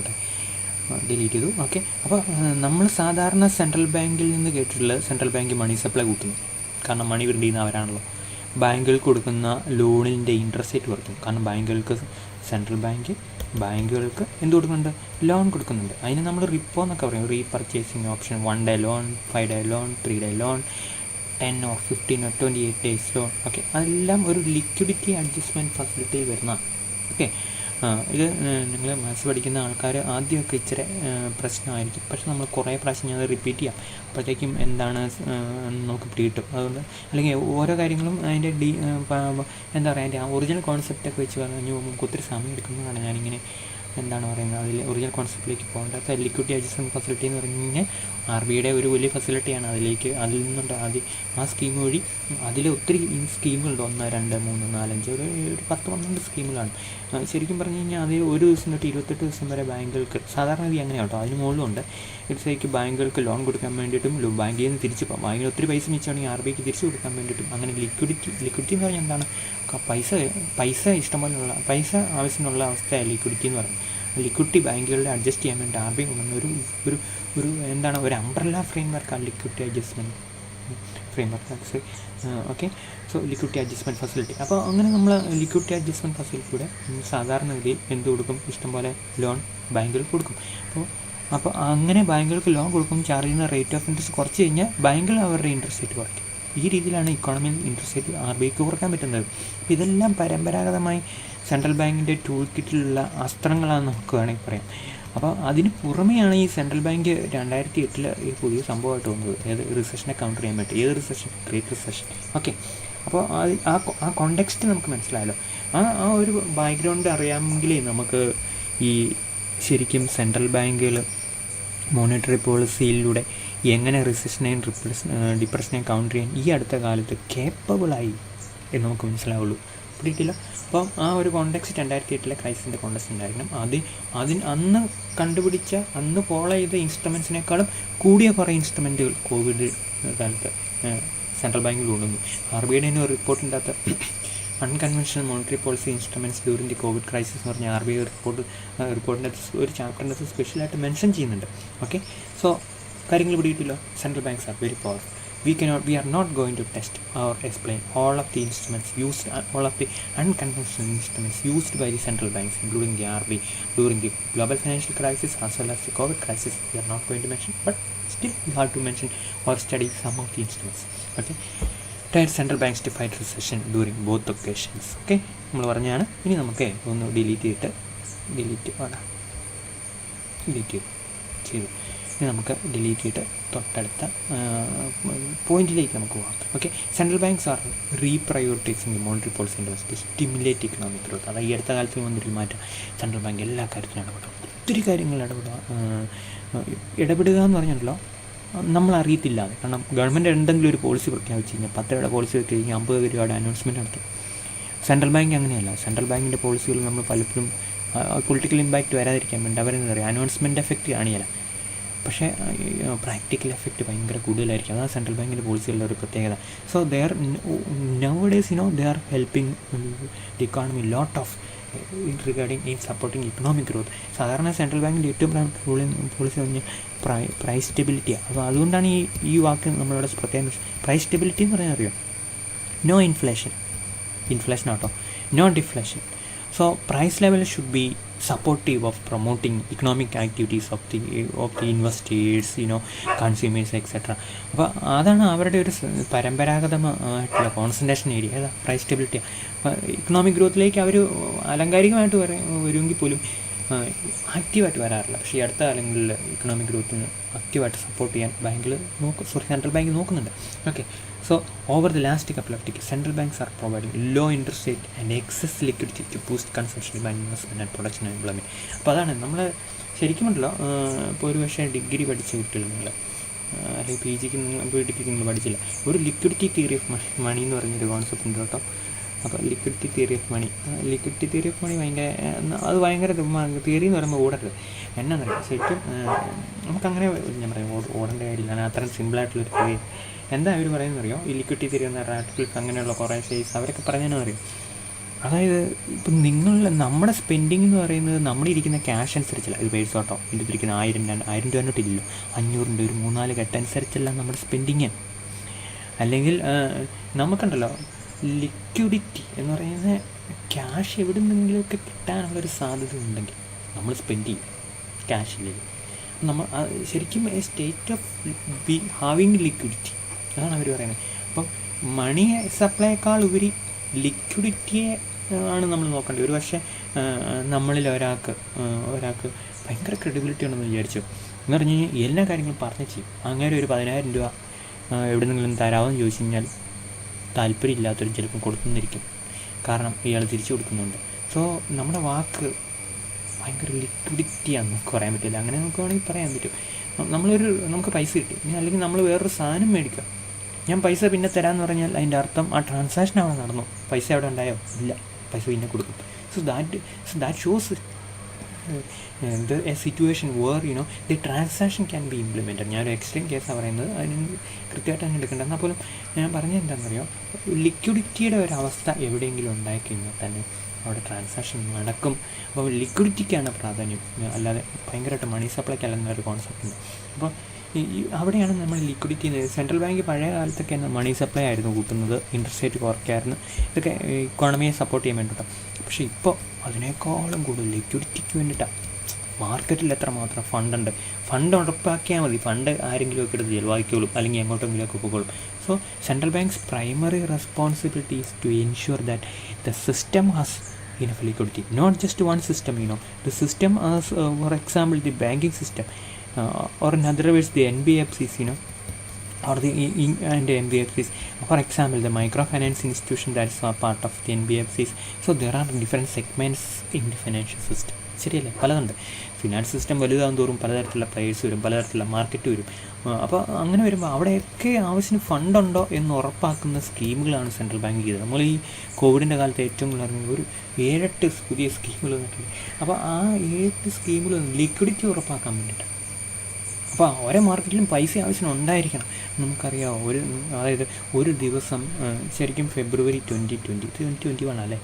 ചെയ്തു. ഓക്കെ, അപ്പോൾ നമ്മൾ സാധാരണ സെൻട്രൽ ബാങ്കിൽ നിന്ന് കേട്ടിട്ടുള്ളത് സെൻട്രൽ ബാങ്ക് മണി സപ്ലൈ കൂട്ടുന്നു, കാരണം മണി പ്രിൻ്റ് ചെയ്യുന്ന അവരാണല്ലോ. ബാങ്കുകൾക്ക് കൊടുക്കുന്ന ലോണിൻ്റെ ഇൻട്രസ്റ്റ് റേറ്റ് കുറയ്ക്കും, കാരണം ബാങ്കുകൾക്ക് സെൻട്രൽ ബാങ്കുകൾക്ക് എന്ത് കൊടുക്കുന്നുണ്ട്? ലോൺ കൊടുക്കുന്നുണ്ട്. അതിന് നമ്മൾ റിപ്പോ എന്നൊക്കെ പറയും, repurchasing option, 1 day loan, 5 day loan, 3 day loan, 10 or 15 or 28 days loan. Okay, അതെല്ലാം ഒരു ലിക്വിഡിറ്റി അഡ്ജസ്റ്റ്മെൻറ്റ് ഫെസിലിറ്റിയിൽ വരുന്നതാണ്. ഓക്കെ, ഇത് നിങ്ങൾ മാത്സ് പഠിക്കുന്ന ആൾക്കാർ ആദ്യമൊക്കെ ഇച്ചിരി പ്രശ്നമായിരിക്കും. പക്ഷെ നമ്മൾ കുറേ പ്രാവശ്യം ഞാൻ റിപ്പീറ്റ് ചെയ്യാം, അപ്പോഴത്തേക്കും എന്താണ് നമുക്ക് പിടികിട്ടും. അതുകൊണ്ട് അല്ലെങ്കിൽ ഓരോ കാര്യങ്ങളും അതിൻ്റെ എന്താ പറയുക, അതിൻ്റെ ആ ഒറിജിനൽ കോൺസെപ്റ്റൊക്കെ വെച്ച് പറഞ്ഞു നമുക്ക് ഒത്തിരി സമയം എടുക്കുന്നതാണ് ഞാനിങ്ങനെ എന്താണ് പറയുന്നത്, അതിൽ ഒറിജിനൽ കോൺസെപ്റ്റിലേക്ക് പോകേണ്ടത്. ലിക്വിഡിറ്റി അഡ്ജസ്റ്റ്മെൻറ്റ് ഫെസിലിറ്റി എന്ന് പറഞ്ഞു കഴിഞ്ഞാൽ RBIയുടെ ഒരു വലിയ ഫെസിലിറ്റിയാണ്. അതിൽ നിന്നുണ്ട് ആ സ്കീം വഴി അതിൽ ഒത്തിരി സ്കീമുകളുണ്ട്. 1, 2, 3, 4, 5 ഒരു 10-12 സ്കീമുകളാണ്. ശരിക്കും പറഞ്ഞു കഴിഞ്ഞാൽ അത് ഒരു ദിവസം തൊട്ട് 28 ദിവസം വരെ ബാങ്കുകൾക്ക് സാധാരണ രീതി അങ്ങനെയാണ് കേട്ടോ. അതിന് മുകളിലുണ്ട് ഇടത്തേക്ക് ബാങ്കുകൾക്ക് ലോൺ കൊടുക്കാൻ വേണ്ടിയിട്ടും ബാങ്കിൽ നിന്ന് തിരിച്ച് പോകാം. ബാങ്കിൽ ഒത്തിരി പൈസ മിച്ചമാണെങ്കിൽ RBIക്ക് തിരിച്ച് കൊടുക്കാൻ വേണ്ടിയിട്ടും അങ്ങനെ ലിക്വിഡിറ്റി എന്ന് പറഞ്ഞാൽ എന്താണ്? പൈസ ഇഷ്ടംപോലെയുള്ള പൈസ ആവശ്യമുള്ള അവസ്ഥയാണ് ലിക്വിഡിറ്റി എന്ന് പറയുന്നത്. ലിക്വിഡിറ്റി ബാങ്കുകളുടെ അഡ്ജസ്റ്റ് ചെയ്യാൻ വേണ്ടി RBI കൊണ്ടുവന്ന ഒരു എന്താണ് ഒരു അംബ്രല്ല ഫ്രെയിംവർക്കാണ് liquidity adjustment framework. Okay, so liquidity adjustment facility. അപ്പോൾ അങ്ങനെ നമ്മൾ ലിക്വിഡിറ്റി അഡ്ജസ്റ്റ്മെൻറ്റ് ഫെസിലിറ്റിയുടെ സാധാരണ ഗതിയിൽ എന്ത് കൊടുക്കും? ഇഷ്ടംപോലെ ലോൺ ബാങ്കുകൾ കൊടുക്കും. അപ്പോൾ അങ്ങനെ ബാങ്കുകൾക്ക് ലോൺ കൊടുക്കും, ചാർജ് ചെയ്യുന്ന റേറ്റ് ഓഫ് ഇൻട്രസ്റ്റ് കുറച്ച് കഴിഞ്ഞാൽ ബാങ്കുകൾ അവരുടെ ഇൻട്രസ്റ്റ് റേറ്റ് കുറയ്ക്കും. ഈ രീതിയിലാണ് ഇക്കോണമിയിൽ ഇൻട്രസ്റ്റ് റേറ്റ് RBIക്ക് കുറക്കാൻ പറ്റുന്നത്. അപ്പോൾ ഇതെല്ലാം പരമ്പരാഗതമായി സെൻട്രൽ ബാങ്കിൻ്റെ ടൂൾ കിറ്റിലുള്ള അസ്ത്രങ്ങളാണെന്ന് നമുക്ക് വേണമെങ്കിൽ പറയാം. അപ്പോൾ അതിന് പുറമെയാണ് ഈ സെൻട്രൽ ബാങ്ക് 2008 ഈ പുതിയ സംഭവമായിട്ട് വന്നത്. ഏത് റിസഷനെ കൗണ്ടർ ചെയ്യാൻ പറ്റും. ഏത് റിസഷൻ? Great recession. ഓക്കെ, അപ്പോൾ ആ കോണ്ടെക്സ്റ്റ് നമുക്ക് മനസ്സിലായല്ലോ. ആ ഒരു ബാക്ക്ഗ്രൗണ്ട് അറിയാമെങ്കിലേ നമുക്ക് ഈ ശരിക്കും സെൻട്രൽ ബാങ്കുകൾ മോണിറ്ററി പോളിസിയിലൂടെ എങ്ങനെ റിസഷനെയും ഡിപ്രഷനെയും കൗണ്ടർ ചെയ്യാൻ ഈ അടുത്ത കാലത്ത് കേപ്പബിളായി എന്ന് നമുക്ക് മനസ്സിലാവുള്ളൂ. പിടിയിട്ടില്ല. അപ്പം ആ ഒരു കോണ്ടെക്സ്റ്റ് 2008 ക്രൈസിൻ്റെ കോണ്ടെക്സ്റ്റ് ഉണ്ടായിരിക്കണം. അന്ന് കണ്ടുപിടിച്ച അന്ന് ഫോളോ ചെയ്ത ഇൻസ്ട്രുമെൻസിനേക്കാളും കൂടിയ കുറേ ഇൻസ്ട്രുമെൻറ്റുകൾ കോവിഡ് കാലത്ത് സെൻട്രൽ ബാങ്കിൽ കൊണ്ടുവന്നു. RBIയുടെ തന്നെ ഒരു റിപ്പോർട്ടിൻ്റെ അകത്ത് unconventional monetary policy instruments during the Covid crisis എന്ന് പറഞ്ഞ RBI റിപ്പോർട്ടിൻ്റെ ഒരു ചാപ്റ്ററിൻ്റെ അകത്ത് സ്പെഷ്യലായിട്ട് മെൻഷൻ ചെയ്യുന്നുണ്ട്. ഓക്കെ, സോ കാര്യങ്ങൾ പിടിയിട്ടില്ലോ. Central banks are very powerful. We are not going to test or explain all of the instruments used, all of the unconventional instruments used by the central banks, including the RBI during the global financial crisis as well as the COVID crisis. We are not going to mention, but still we have to mention or study some of the instruments. Okay, tried central banks to fight recession during both occasions. Okay, നമ്മൾ പറഞ്ഞാണ്. ഇനി നമുക്ക് ഒന്ന് ഡിലീറ്റ് ചെയ്തു. ഇനി നമുക്ക് ഡിലീറ്റ് ചെയ്തിട്ട് തൊട്ടടുത്ത പോയിന്റിലേക്ക് നമുക്ക് പോകാം. Okay, central banks are reprioritising monetary policy interest to economic growth. അതായത് ഈ അടുത്ത കാലത്ത് വന്നിട്ട് മാറ്റം. സെൻട്രൽ ബാങ്ക് എല്ലാ കാര്യത്തിലും ഒത്തിരി കാര്യങ്ങൾ ഇടപെടുക എന്ന് പറഞ്ഞല്ലോ, നമ്മൾ അറിയത്തില്ലാതെ. കാരണം ഗവൺമെൻറ് എന്തെങ്കിലും ഒരു പോളിസി പ്രഖ്യാപിച്ച് കഴിഞ്ഞാൽ 10 രൂപയുടെ പോളിസി വെച്ച് കഴിഞ്ഞാൽ 50 രൂപയുടെ അനൗൺസ്മെൻറ്റ് നടത്തും. സെൻട്രൽ ബാങ്ക് അങ്ങനെയല്ല. സെൻട്രൽ ബാങ്കിൻ്റെ പോളിസികൾ നമ്മൾ പലപ്പോഴും പൊളിറ്റിക്കൽ ഇമ്പാക്റ്റ് വരാതിരിക്കാൻ വേണ്ടി അവരെന്താ പറയുക, അനൗൺസ്മെൻറ്റ് എഫക്റ്റ് കാണിയല്ല, പക്ഷേ പ്രാക്ടിക്കൽ എഫക്റ്റ് ഭയങ്കര കൂടുതലായിരിക്കും. അതാണ് സെൻട്രൽ ബാങ്കിൻ്റെ പോളിസികളുടെ ഒരു പ്രത്യേകത. So they are nowadays they are helping the economy lot of regarding in supporting economic growth. സാധാരണ സെൻട്രൽ ബാങ്കിൻ്റെ ഏറ്റവും പോളിസി പറഞ്ഞാൽ പ്രൈസ് സ്റ്റെബിലിറ്റിയാണ്. അപ്പോൾ അതുകൊണ്ടാണ് ഈ വാക്ക് നമ്മളിവിടെ പ്രത്യേകം പ്രൈസ് സ്റ്റെബിലിറ്റി എന്ന് പറയാൻ അറിയാം. നോ ഇൻഫ്ലേഷൻ ആട്ടോ, no deflation. So price level should be supportive of promoting economic activities of the investors, consumers, etc. അപ്പോൾ അതാണ് അവരുടെ ഒരു പരമ്പരാഗതമായിട്ടുള്ള കോൺസെൻട്രേഷൻ ഏരിയ. ഏതാ? Price stability. അപ്പോൾ ഇക്കണോമിക് ഗ്രോത്തിലേക്ക് അവർ അലങ്കാരികമായിട്ട് വരുമെങ്കിൽ പോലും ആക്റ്റീവായിട്ട് വരാറില്ല. പക്ഷേ ഈ അടുത്ത കാലങ്ങളിൽ ഇക്കണോമിക് ഗ്രോത്തിന് ആക്റ്റീവായിട്ട് സപ്പോർട്ട് ചെയ്യാൻ സെൻട്രൽ ബാങ്ക് നോക്കുന്നുണ്ട്. Okay, so over the last couple of decades, central banks are providing low interest rate and excess liquidity to boost consumption, demand, investment and production and employment. അപ്പോൾ അതാണ് നമ്മൾ ശരിക്കും ഉണ്ടല്ലോ. ഇപ്പോൾ ഒരു പക്ഷേ ഡിഗ്രി പഠിച്ച കുട്ടികൾ നിങ്ങൾ അല്ലെങ്കിൽ PGക്ക് നിങ്ങൾ പഠിച്ചില്ല, ഒരു ലിക്വിഡിറ്റി തിയറി ഓഫ് മണി എന്ന് പറഞ്ഞൊരു കോൺസെപ്റ്റ് ഉണ്ട് കേട്ടോ. അപ്പോൾ ലിക്വിഡിറ്റി തിയറി ഓഫ് മണി അത് ഭയങ്കര തിയറി എന്ന് പറയുമ്പോൾ ഓടരുത്. എന്നാന്ന് പറയുക, ശരിക്കും നമുക്കങ്ങനെ ഞാൻ പറയാം ഓടേണ്ട കാര്യമില്ല. അത്രയും സിമ്പിളായിട്ടുള്ളൊരു തിയറി. എന്താ അവർ പറയുന്നത് അറിയോ? ഈ ലിക്വിഡിറ്റി തിയറി എന്ന റാറ്റിൽസ് അങ്ങനെയുള്ള കുറേ ഷെയ്സ് അവരൊക്കെ പറഞ്ഞതെന്ന് പറയും. അതായത് ഇപ്പം നമ്മുടെ സ്പെൻഡിങ് എന്ന് പറയുന്നത് നമ്മളിരിക്കുന്ന ക്യാഷ് അനുസരിച്ചല്ല. ഇത് പൈസ കേട്ടോ, ഇതിരിക്കുന്ന 1000 രൂപ നോട്ടില്ലല്ലോ, 500 രൂപ, ഒരു 3-4 കെട്ട് അനുസരിച്ചല്ല നമ്മുടെ സ്പെൻഡിങ്. അല്ലെങ്കിൽ നമുക്കുണ്ടല്ലോ ലിക്വിഡിറ്റി എന്ന് പറയുന്ന ക്യാഷ് എവിടെ നിന്നെങ്കിലുമൊക്കെ കിട്ടാനുള്ളൊരു സാധ്യത ഉണ്ടെങ്കിൽ നമ്മൾ സ്പെൻഡ് ചെയ്യും ക്യാഷിലേക്ക്. നമ്മൾ ശരിക്കും A state of having liquidity, അതാണ് അവർ പറയുന്നത്. അപ്പം മണി സപ്ലൈയേക്കാൾ ഉപരി ലിക്വിഡിറ്റിയെ ആണ് നമ്മൾ നോക്കേണ്ടത്. ഒരു പക്ഷേ നമ്മളിൽ ഒരാൾക്ക് ഭയങ്കര ക്രെഡിബിലിറ്റി ഉണ്ടെന്ന് വിചാരിച്ചു എന്ന് പറഞ്ഞു കഴിഞ്ഞാൽ എല്ലാ കാര്യങ്ങളും പറഞ്ഞു ചെയ്യും. അങ്ങനെ ഒരു 10,000 രൂപ എവിടെ നിന്നെങ്കിലും തരാമെന്ന് ചോദിച്ചു കഴിഞ്ഞാൽ താല്പര്യമില്ലാത്തൊരു ചിലപ്പം കൊടുക്കുന്നിരിക്കും, കാരണം ഇയാൾ തിരിച്ചു കൊടുക്കുന്നുണ്ട്. സോ നമ്മുടെ വാക്ക് ഭയങ്കര ലിക്വിഡിറ്റിയാണെന്ന് നമുക്ക് പറയാൻ പറ്റില്ല. അങ്ങനെ നമുക്ക് വേണമെങ്കിൽ പറയാൻ പറ്റും. നമുക്ക് പൈസ കിട്ടി, അല്ലെങ്കിൽ നമ്മൾ വേറൊരു സാധനം മേടിക്കുക, ഞാൻ പൈസ പിന്നെ തരാമെന്ന് പറഞ്ഞാൽ അതിൻ്റെ അർത്ഥം ആ ട്രാൻസാക്ഷൻ അവിടെ നടന്നു, പൈസ അവിടെ ഉണ്ടായോ? ഇല്ല, പൈസ പിന്നെ കൊടുക്കും. So that shows a situation where the transaction can be implemented. ഞാനൊരു എക്സ്ട്രീം കേസാണ് പറയുന്നത്, അതിന് കൃത്യമായിട്ട് തന്നെ എടുക്കേണ്ടത്. എന്നാൽ പോലും ഞാൻ പറഞ്ഞത് എന്താണെന്നറിയോ, ലിക്വിഡിറ്റിയുടെ ഒരവസ്ഥ എവിടെയെങ്കിലും ഉണ്ടായിക്കഴിഞ്ഞാൽ തന്നെ അവിടെ ട്രാൻസാക്ഷൻ നടക്കും. അപ്പോൾ ലിക്വിഡിറ്റിക്കാണ് പ്രാധാന്യം, അല്ലാതെ ഭയങ്കരമായിട്ട് മണി സപ്ലൈക്കല്ലെന്ന ഒരു കോൺസെപ്റ്റ് ഉണ്ട്. അപ്പോൾ അവിടെയാണ് നമ്മൾ ലിക്വിഡിറ്റി. സെൻട്രൽ ബാങ്ക് പഴയ കാലത്തൊക്കെ മണി സപ്ലൈ ആയിരുന്നു കൂട്ടുന്നത്, ഇൻട്രസ്റ്റ് റേറ്റ് കുറയ്ക്കായിരുന്നു, ഇതൊക്കെ ഇക്കോണമിയെ സപ്പോർട്ട് ചെയ്യാൻ വേണ്ടിയിട്ടാണ്. പക്ഷേ ഇപ്പോൾ അതിനേക്കാളും കൂടുതൽ ലിക്വിഡിറ്റിക്ക് വേണ്ടിയിട്ടാണ്. മാർക്കറ്റിൽ എത്രമാത്രം ഫണ്ട് ഉറപ്പാക്കിയാൽ മതി, ഫണ്ട് ആരെങ്കിലും ഒക്കെ എടുത്ത് ചിലവാക്കിക്കോളും, അല്ലെങ്കിൽ എങ്ങോട്ടെങ്കിലും ഒക്കെ പോയിക്കോളും. So central banks primary responsibility is to ensure that the system has enough liquidity, not just one system. The system as for example the banking system, or in other words the NBFCs, or the and NBFCs, for example the microfinance institution that is a part of the NBFCs. So there are different segments in the financial system. ശരിയല്ലേ? പലതുണ്ട്. ഫിനാൻസ് സിസ്റ്റം വലുതാകും തോറും പലതരത്തിലുള്ള പ്ലേയേഴ്സ് വരും, പലതരത്തിലുള്ള മാർക്കറ്റ് വരും. അപ്പോൾ അങ്ങനെ വരുമ്പോൾ അവിടെയൊക്കെ ആവശ്യത്തിന് ഫണ്ടുണ്ടോ എന്ന് ഉറപ്പാക്കുന്ന സ്കീമുകളാണ് സെൻട്രൽ ബാങ്ക് ചെയ്തത്. നമ്മൾ ഈ കോവിഡിൻ്റെ കാലത്ത് ഏറ്റവും കൂടുതൽ ഒരു 7-8 പുതിയ സ്കീമുകൾ വന്നിട്ടുണ്ട്. അപ്പോൾ ആ 7 സ്കീമുകൾ ലിക്വിഡിറ്റി ഉറപ്പാക്കാൻ വേണ്ടിയിട്ട്. അപ്പോൾ ഓരോ മാർക്കറ്റിലും പൈസ ആവശ്യം ഉണ്ടായിരിക്കണം. നമുക്കറിയാം, അതായത് ഒരു ദിവസം ശരിക്കും ഫെബ്രുവരി 2021 അല്ലേ?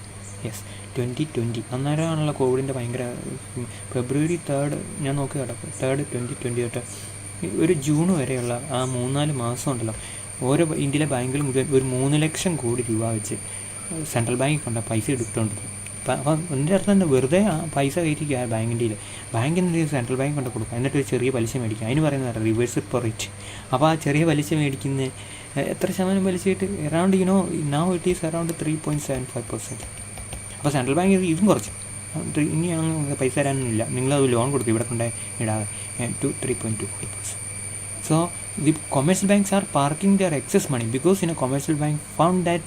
യെസ്, 2020 അന്നേരമാണല്ലോ കോവിഡിൻ്റെ ഭയങ്കര. ഫെബ്രുവരി 3 ഞാൻ നോക്കി കിടക്കും, 3 2020 തൊട്ട് ഒരു ജൂൺ വരെയുള്ള ആ 3-4 മാസം ഉണ്ടല്ലോ, ഓരോ ഇന്ത്യയിലെ ബാങ്കിൽ മുഴുവൻ ഒരു 3 ലക്ഷം കോടി രൂപ വെച്ച് സെൻട്രൽ ബാങ്കിൽ കൊണ്ട് പൈസ എടുത്തുകൊണ്ടിരുന്നു. അപ്പം എൻ്റെ അർത്ഥം എന്താ, വെറുതെ ആ പൈസ കയറ്റിക്കുക ബാങ്കിൻ്റെ സെൻട്രൽ ബാങ്ക് കൊണ്ട് കൊടുക്കുക, എന്നിട്ട് ഒരു ചെറിയ പലിശ മേടിക്കുക. അതിന് പറയുന്നത് റിവേഴ്സ് റിപ്പോ റേറ്റ്. അപ്പോൾ ആ ചെറിയ പലിശ മേടിക്കുന്ന എത്ര ശതമാനം പലിശയായിട്ട് around now it is around 3.75%. അപ്പോൾ സെൻട്രൽ ബാങ്ക് ഇതും കുറച്ച്, ഇനി അങ്ങ് പൈസ തരാനൊന്നുമില്ല, നിങ്ങളത് ലോൺ കൊടുത്തു ഇവിടെ കൊണ്ടേ ഇടാതെ to 3.25%. So the commercial banks are parking their excess money because commercial bank found that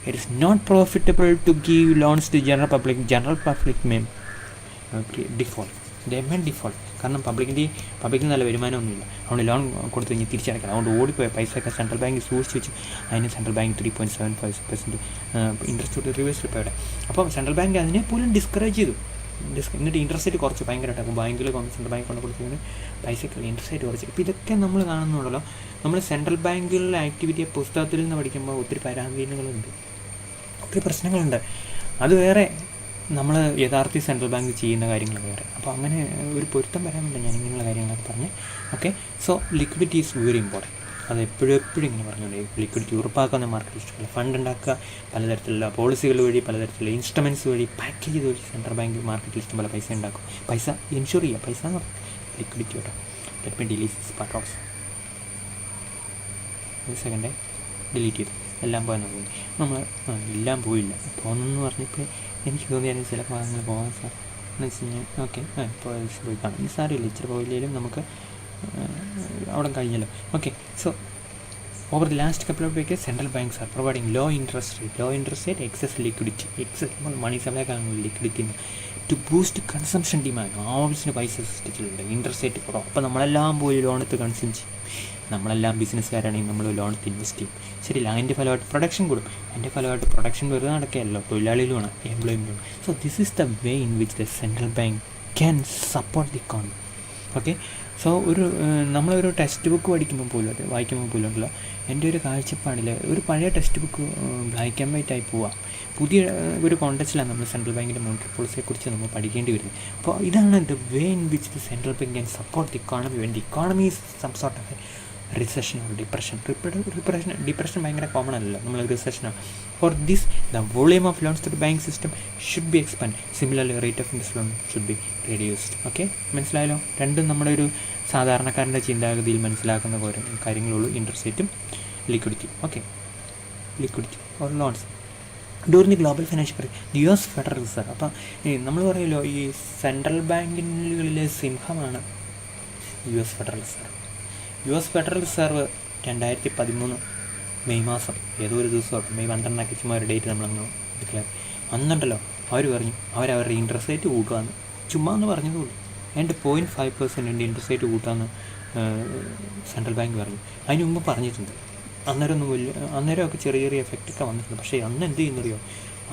it is not profitable to give loans to general public may default. They may default കാരണം പബ്ലിക്കിന് നല്ല വരുമാനമൊന്നുമില്ല, അതുകൊണ്ട് ലോൺ കൊടുത്തു കഴിഞ്ഞാൽ തിരിച്ചടക്കണം. അതുകൊണ്ട് ഓടിപ്പോയ പൈസയൊക്കെ സെൻട്രൽ ബാങ്ക് സൂക്ഷിച്ച് വെച്ച് അതിന് സെൻട്രൽ ബാങ്ക് 3.75% ഇൻട്രസ്റ്റ് റിവേഴ്സ് റിപ്പോയുടെ. അപ്പോൾ സെൻട്രൽ ബാങ്ക് അതിനെ പോലും ഡിസ്കറേജ് ചെയ്തു. എന്നിട്ട് ഇൻട്രസ്റ്റ് റേറ്റ് കുറച്ച് ഭയങ്കരമായിട്ട്. അപ്പോൾ ബാങ്കിൽ സെൻട്രൽ ബാങ്ക് കൊണ്ട് കൊടുത്തതിന് പൈസയ്ക്ക് ഇൻട്രസ്റ്റ് റേറ്റ് കുറച്ച്. ഇപ്പോൾ ഇതൊക്കെ നമ്മൾ കാണുന്നുണ്ടല്ലോ. നമ്മൾ സെൻട്രൽ ബാങ്കിലുള്ള ആക്ടിവിറ്റിയെ പുസ്തകത്തിൽ നിന്ന് പഠിക്കുമ്പോൾ ഒത്തിരി പരാധീനങ്ങളുണ്ട്, ഒത്തിരി പ്രശ്നങ്ങളുണ്ട്. അത് വേറെ, നമ്മൾ യഥാർത്ഥ സെൻട്രൽ ബാങ്ക് ചെയ്യുന്ന കാര്യങ്ങൾ വേറെ. അപ്പോൾ അങ്ങനെ ഒരു പൊരുത്തം വരാൻ വേണ്ടി ഞാൻ ഇങ്ങനെയുള്ള കാര്യങ്ങളൊക്കെ പറഞ്ഞ്. Okay, so liquidity is very important. അത് എപ്പോഴും ഇങ്ങനെ പറഞ്ഞുകൊണ്ട് ലിക്വിഡിറ്റി ഉറപ്പാക്കുന്ന മാർക്കറ്റ് ഇഷ്ടമല്ല. ഫണ്ട് ഉണ്ടാക്കുക, പലതരത്തിലുള്ള പോളിസികൾ വഴി, പലതരത്തിലുള്ള ഇൻസ്ട്രുമെൻറ്റ്സ് വഴി, പാക്കേജ് വഴി സെൻട്രൽ ബാങ്ക് മാർക്കറ്റിൽ ഇഷ്ടംപോലെ പൈസ ഉണ്ടാക്കും. പൈസ ഇൻഷുർ ചെയ്യുക, പൈസ എന്ന് പറഞ്ഞാൽ ലിക്വിഡിറ്റി കേട്ടോ. Let me delete this part of. ഒരു സെക്കൻഡേ ഡിലീറ്റ് ചെയ്തു. എല്ലാം പോയെന്ന് തോന്നി. നമ്മൾ എല്ലാം പോയില്ല, പോകുന്നെന്ന് പറഞ്ഞപ്പോൾ എനിക്ക് തോന്നിയാലും ചില ഭാഗങ്ങൾ പോകാൻ സാർ എന്ന് വെച്ച് കഴിഞ്ഞാൽ ഓക്കെ പോയി കാണാം. ഇനി സാറില്ല, ഇച്ചിരി പോയില്ലെങ്കിലും നമുക്ക് അവിടെ കഴിഞ്ഞല്ലോ. Okay, so over the last couple of week central banks are providing low interest rate excess liquidity money സപ്ലൈക്കാണ് liquidity to boost consumption demand. ആവശ്യത്തിന് പൈസ സൃഷ്ടിച്ചിട്ടുണ്ട്, ഇൻട്രസ്റ്റ് റേറ്റ് കുറവ്. അപ്പോൾ നമ്മളെല്ലാം പോയി ലോൺ എടുത്ത് കൺസ്യൂം ചെയ്യും. നമ്മളെല്ലാം ബിസിനസ്സുകാരാണെങ്കിൽ നമ്മൾ ലോൺ എടുത്ത് ഇൻവെസ്റ്റ് ചെയ്യും. ശരിയില്ല, അതിൻ്റെ ഫലമായിട്ട് പ്രൊഡക്ഷൻ കൂടും. അതിൻ്റെ ഫലമായിട്ട് പ്രൊഡക്ഷൻ വെറുതെ നടക്കുകയല്ലോ, തൊഴിലാളികളുമാണ്, എംപ്ലോയ്മെൻറ്റും. So this is the way in which the central bank can support the economy. Okay, so നമ്മളൊരു ടെക്സ്റ്റ് ബുക്ക് വായിക്കുമ്പോൾ പോലും ഉണ്ടല്ലോ, എൻ്റെ ഒരു കാഴ്ചപ്പാടിൽ ഒരു പഴയ text book black and white ആയി പോവാം. പുതിയ ഒരു കോണ്ടെക്സ്റ്റിലാണ് നമ്മൾ സെൻട്രൽ ബാങ്കിൻ്റെ മോണിറ്ററി പോളിസിയെക്കുറിച്ച് നമ്മൾ പഠിക്കേണ്ടി വരുന്നത്. അപ്പോൾ ഇതാണ് the way in which the central bank can support the economy when the economy is some sort of recession or depression. Depression ഭയങ്കര കോമൺ അല്ലല്ലോ, നമ്മൾ റിസഷനാണ്. For this the volume of loans to the bank system should be expand. Similarly rate of interest loan should be reduced. Okay, മനസ്സിലായല്ലോ? രണ്ടും നമ്മുടെ ഒരു സാധാരണക്കാരൻ്റെ ചിന്താഗതിയിൽ മനസ്സിലാക്കുന്ന പോലെ കാര്യങ്ങളുള്ളൂ, ഇൻട്രസ്റ്റ് റേറ്റും liquidity. Okay, liquidity or loans during the global financial crisis the US federal reserve. അപ്പം നമ്മൾ പറയുമല്ലോ ഈ സെൻട്രൽ ബാങ്കുകളിലെ സിംഹമാണ് US federal reserve. US federal reserve 2013 മെയ് മാസം ഏതോ ഒരു ദിവസമാണ്, മെയ് 12 ചുമ്മാ ഒരു ഡേറ്റ് നമ്മളങ്ങ് ഡിക്ലെയർ അന്നുണ്ടല്ലോ, അവർ പറഞ്ഞു അവരവരുടെ ഇൻട്രസ്റ്റ് റേറ്റ് കൂട്ടുകയെന്ന്. ചുമ്മാ എന്ന് പറഞ്ഞതുള്ളൂ. എൻ്റെ 0.5% ഇൻട്രസ്റ്റ് റേറ്റ് കൂട്ടാമെന്ന് സെൻട്രൽ ബാങ്ക് പറഞ്ഞു. അതിന് മുമ്പ് പറഞ്ഞിട്ടുണ്ട്. അന്നേരമൊക്കെ ചെറിയ എഫക്റ്റൊക്കെ വന്നിട്ടുണ്ട്. പക്ഷേ അന്ന് എന്ത് ചെയ്യുന്നറിയോ,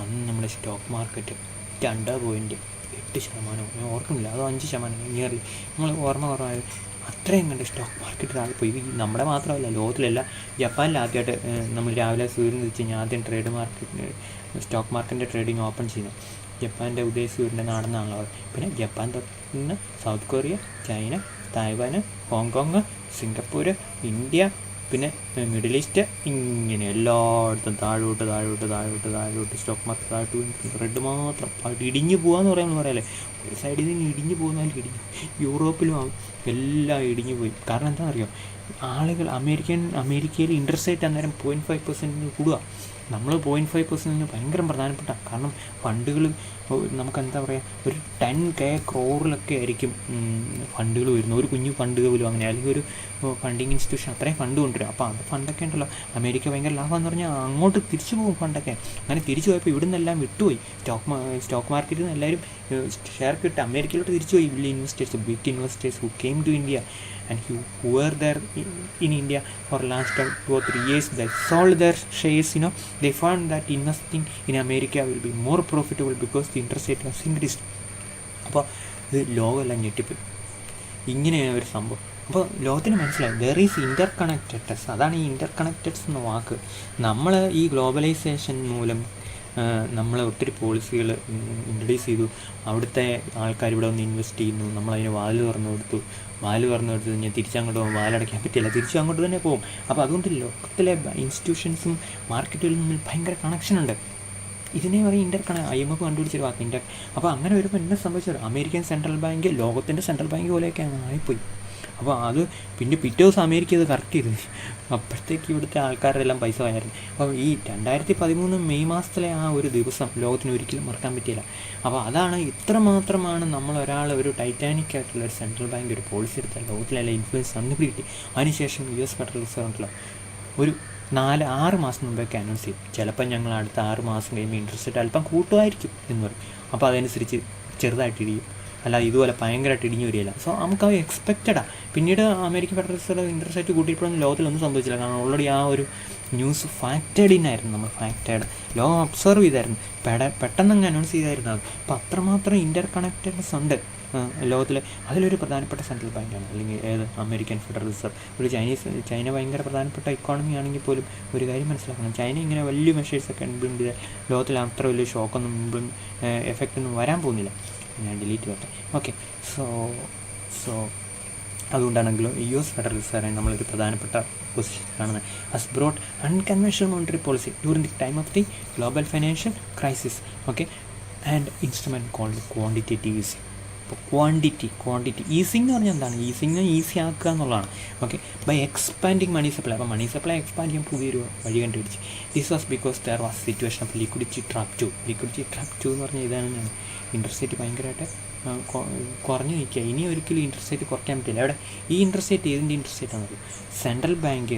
അന്ന് നമ്മുടെ സ്റ്റോക്ക് മാർക്കറ്റ് 2.8%, ഞാൻ ഓർക്കുന്നില്ല, അതോ 5% നിയർലി, നമ്മൾ ഓർമ്മ കുറവായത് അത്രയും കണ്ട് സ്റ്റോക്ക് മാർക്കറ്റ് താഴെ പോയി. നമ്മുടെ മാത്രമല്ല, ലോകത്തിലല്ല. ജപ്പാനിൽ ആദ്യമായിട്ട് നമ്മൾ രാവിലെ സൂര്യൻ വെച്ച് കഴിഞ്ഞാൽ ആദ്യം സ്റ്റോക്ക് മാർക്കറ്റിൻ്റെ ട്രേഡിങ് ഓപ്പൺ ചെയ്യുന്നത് ജപ്പാൻ്റെ ഉദയ സൂര്യൻ്റെ നാടെന്നാണല്ലോ. പിന്നെ ജപ്പാൻ തൊട്ട് south Korea, China, Taiwan, Hong Kong, Singapore, India, പിന്നെ മിഡിൽ ഈസ്റ്റ്, ഇങ്ങനെ എല്ലായിടത്തും താഴോട്ട് സ്റ്റോക്ക് മാർക്കറ്റ് താഴോട്ട് റെഡ് മാത്രം ഇടിഞ്ഞു പോകാന്ന് പറയാല്ലേ. ഒരു സൈഡിൽ നിന്ന് ഇടിഞ്ഞു പോകുന്നതിൽ ഇടിഞ്ഞു, യൂറോപ്പിലും എല്ലാം ഇടിഞ്ഞു പോയി. കാരണം എന്താണെന്നറിയോ, ആളുകൾ അമേരിക്കയിൽ ഇൻട്രസ്റ്റ് റേറ്റ് അന്നേരം 0.5% കൂടുക. നമ്മൾ 0.5% ഭയങ്കര പ്രധാനപ്പെട്ട. കാരണം ഫണ്ടുകൾ നമുക്കെന്താ പറയുക, ഒരു 10K crore ആയിരിക്കും ഫണ്ടുകൾ വരുന്നത്. ഒരു കുഞ്ഞു ഫണ്ട് പോലും അങ്ങനെ, അല്ലെങ്കിൽ ഒരു ഫണ്ടിങ് ഇൻസ്റ്റിറ്റ്യൂഷൻ അത്രയും ഫണ്ട് കൊണ്ടുവരും. അപ്പോൾ അത് ഫണ്ടൊക്കെ ഉണ്ടല്ലോ, അമേരിക്ക ഭയങ്കര ലാഭമെന്ന് പറഞ്ഞാൽ അങ്ങോട്ട് തിരിച്ചു പോകും ഫണ്ടൊക്കെ. അങ്ങനെ തിരിച്ചു പോയപ്പോൾ ഇവിടെ നിന്നെല്ലാം വിട്ടുപോയി. സ്റ്റോക്ക് മാർക്കറ്റിൽ നിന്ന് എല്ലാവരും ഷെയർ കിട്ടി അമേരിക്കയിലോട്ട് തിരിച്ചു പോയി. Big investors who came to India and who were there in India for last 2 or 3 years, they sold their shares. They found that investing in America will be more profitable because the interest rate has increased. അപ്പോൾ ഇത് ലോകമെല്ലാം ഞെട്ടിപ്പോയി. ഇങ്ങനെയാണ് ഒരു സംഭവം. അപ്പോൾ ലോകത്തിന് മനസ്സിലായി ദർ ഈസ് ഇൻ്റർകണക്റ്റഡ്നെസ്. അതാണ് ഈ ഇൻ്റർകണക്റ്റഡ്സ് എന്ന വാക്ക്. നമ്മൾ ഈ ഗ്ലോബലൈസേഷൻ മൂലം നമ്മൾ ഒത്തിരി പോളിസികൾ ഇൻട്രൊഡ്യൂസ് ചെയ്തു. അവിടുത്തെ ആൾക്കാർ ഇവിടെ വന്ന് ഇൻവെസ്റ്റ് ചെയ്യുന്നു. നമ്മളതിന് വാല് തുറന്നു കൊടുത്തു കഴിഞ്ഞാൽ തിരിച്ചങ്ങോട്ട് പോകും. വാലടയ്ക്കാൻ പറ്റില്ല, തിരിച്ചും അങ്ങോട്ട് തന്നെ പോകും. അപ്പോൾ അതുകൊണ്ട് ലോകത്തിലെ ഇൻസ്റ്റിറ്റ്യൂഷൻസും മാർക്കറ്റുകളിൽ തമ്മിൽ ഭയങ്കര കണക്ഷനുണ്ട്. ഇതിനെ പറയും IMF കണ്ടുപിടിച്ചൊരു വാക്ക് അപ്പോൾ അങ്ങനെ വരുമ്പോൾ എന്നെ സംഭവിച്ചത്, അമേരിക്കൻ സെൻട്രൽ ബാങ്ക് ലോകത്തിൻ്റെ സെൻട്രൽ ബാങ്ക് പോലെയൊക്കെയാണ് ആയിപ്പോയി. അപ്പോൾ അത് പിന്നെ പിറ്റേ ദിവസം അമേരിക്ക ഇത് കറക്റ്റ് ചെയ്തു. അപ്പോഴത്തേക്ക് ഇവിടുത്തെ ആൾക്കാരെല്ലാം പൈസ വാങ്ങായിരുന്നു. അപ്പോൾ ഈ 2013 മെയ് മാസത്തിലെ ആ ഒരു ദിവസം ലോകത്തിന് ഒരിക്കലും മറക്കാൻ പറ്റിയില്ല. അപ്പോൾ അതാണ് ഇത്രമാത്രമാണ് നമ്മളൊരാൾ ഒരു ടൈറ്റാനിക് ആയിട്ടുള്ള ഒരു സെൻട്രൽ ബാങ്ക് ഒരു പോളിസി എടുത്താൽ ലോകത്തിലെല്ലാം ഇൻഫ്ലുവൻസ് അന്ന് കിട്ടി. അതിനുശേഷം US ഫെഡറൽ റിസർവ് ഉണ്ടല്ലോ ഒരു 4-6 മാസം മുമ്പൊക്കെ അനൗൺസ് ചെയ്യും, ചിലപ്പോൾ ഞങ്ങൾ അടുത്ത 6 മാസം കഴിയുമ്പോൾ ഇൻട്രസ്റ്റ് റേറ്റ് അല്പം കൂട്ടുമായിരിക്കും എന്ന് പറയും. അപ്പോൾ അതനുസരിച്ച് ചെറുതായിട്ട് ഇടിയും, അല്ല ഇതുപോലെ ഭയങ്കരമായിട്ട് ഇടിഞ്ഞു വരികയില്ല. സോ നമുക്ക് അത് എക്സ്പെക്റ്റഡാണ്. പിന്നീട് American federal reserve interest rate കൂട്ടിയപ്പോഴൊന്നും ലോകത്തിലൊന്നും സംഭവിച്ചില്ല. കാരണം ഓൾറെഡി ആ ഒരു ന്യൂസ് ഫാക്റ്റഡ് ഇന്നായിരുന്നു. നമ്മൾ ഫാക്റ്റഡ് ലോകം ഒബ്സർവ് ചെയ്തായിരുന്നു, പെട്ടെന്ന് അങ്ങ് അനൗൺസ് ചെയ്തായിരുന്നു. അത് അപ്പോൾ അത്രമാത്രം ഇൻ്റർ കണക്റ്റഡ്നെസ് ഉണ്ട് ലോകത്തിൽ. അതിലൊരു പ്രധാനപ്പെട്ട സെൻട്രൽ ബാങ്കാണ്, അല്ലെങ്കിൽ അമേരിക്കൻ ഫെഡറൽ റിസർവ്. ഒരു ചൈന ഭയങ്കര പ്രധാനപ്പെട്ട ഇക്കോണമി ആണെങ്കിൽ പോലും ഒരു കാര്യം മനസ്സിലാക്കണം, ചൈന ഇങ്ങനെ വലിയ മെഷേഴ്സൊക്കെ ഇംപ്ലിമെൻറ്റ് ചെയ്താൽ ലോകത്തിൽ അത്ര വലിയ ഷോക്കൊന്നും എഫക്റ്റ് ഒന്നും വരാൻ പോകുന്നില്ല. ഞാൻ ഡിലീറ്റ് ചെയ്യട്ടെ. ഓക്കെ, സോ അതുകൊണ്ടാണെങ്കിലും US ഫെഡറൽ റിസർവ് നമ്മളൊരു പ്രധാനപ്പെട്ട പൊസിഷൻ കാണുന്നത്. Has brought unconventional monetary policy during the time of the global financial crisis. Okay, and instrument called quantitative easing. അപ്പോൾ ക്വാണ്ടിറ്റി ഈസിങ് എന്ന് പറഞ്ഞാൽ എന്താണ്? ഈസിങ് ഈസി ആക്കുക എന്നുള്ളതാണ്. Okay, by expanding money supply. അപ്പോൾ മണി സപ്ലൈ എക്സ്പാൻഡ് ചെയ്യാൻ പുതിയൊരു വഴി കണ്ടുപിടിച്ച്. This was because there was situation of liquidity trap to എന്ന് പറഞ്ഞാൽ ഇതാണ്. ഇൻട്രസ്റ്റ് റേറ്റ് ഭയങ്കരമായിട്ട് കുറഞ്ഞു നിൽക്കുക. ഇനി ഒരിക്കലും ഇൻട്രസ്റ്റ് റേറ്റ് കുറയ്ക്കാൻ പറ്റില്ല. അവിടെ ഈ ഇൻട്രസ്റ്റ് റേറ്റ് ഏതിൻ്റെ ഇൻട്രസ്റ്റ് റേറ്റ് ആണെന്നറിയും? സെൻട്രൽ ബാങ്ക്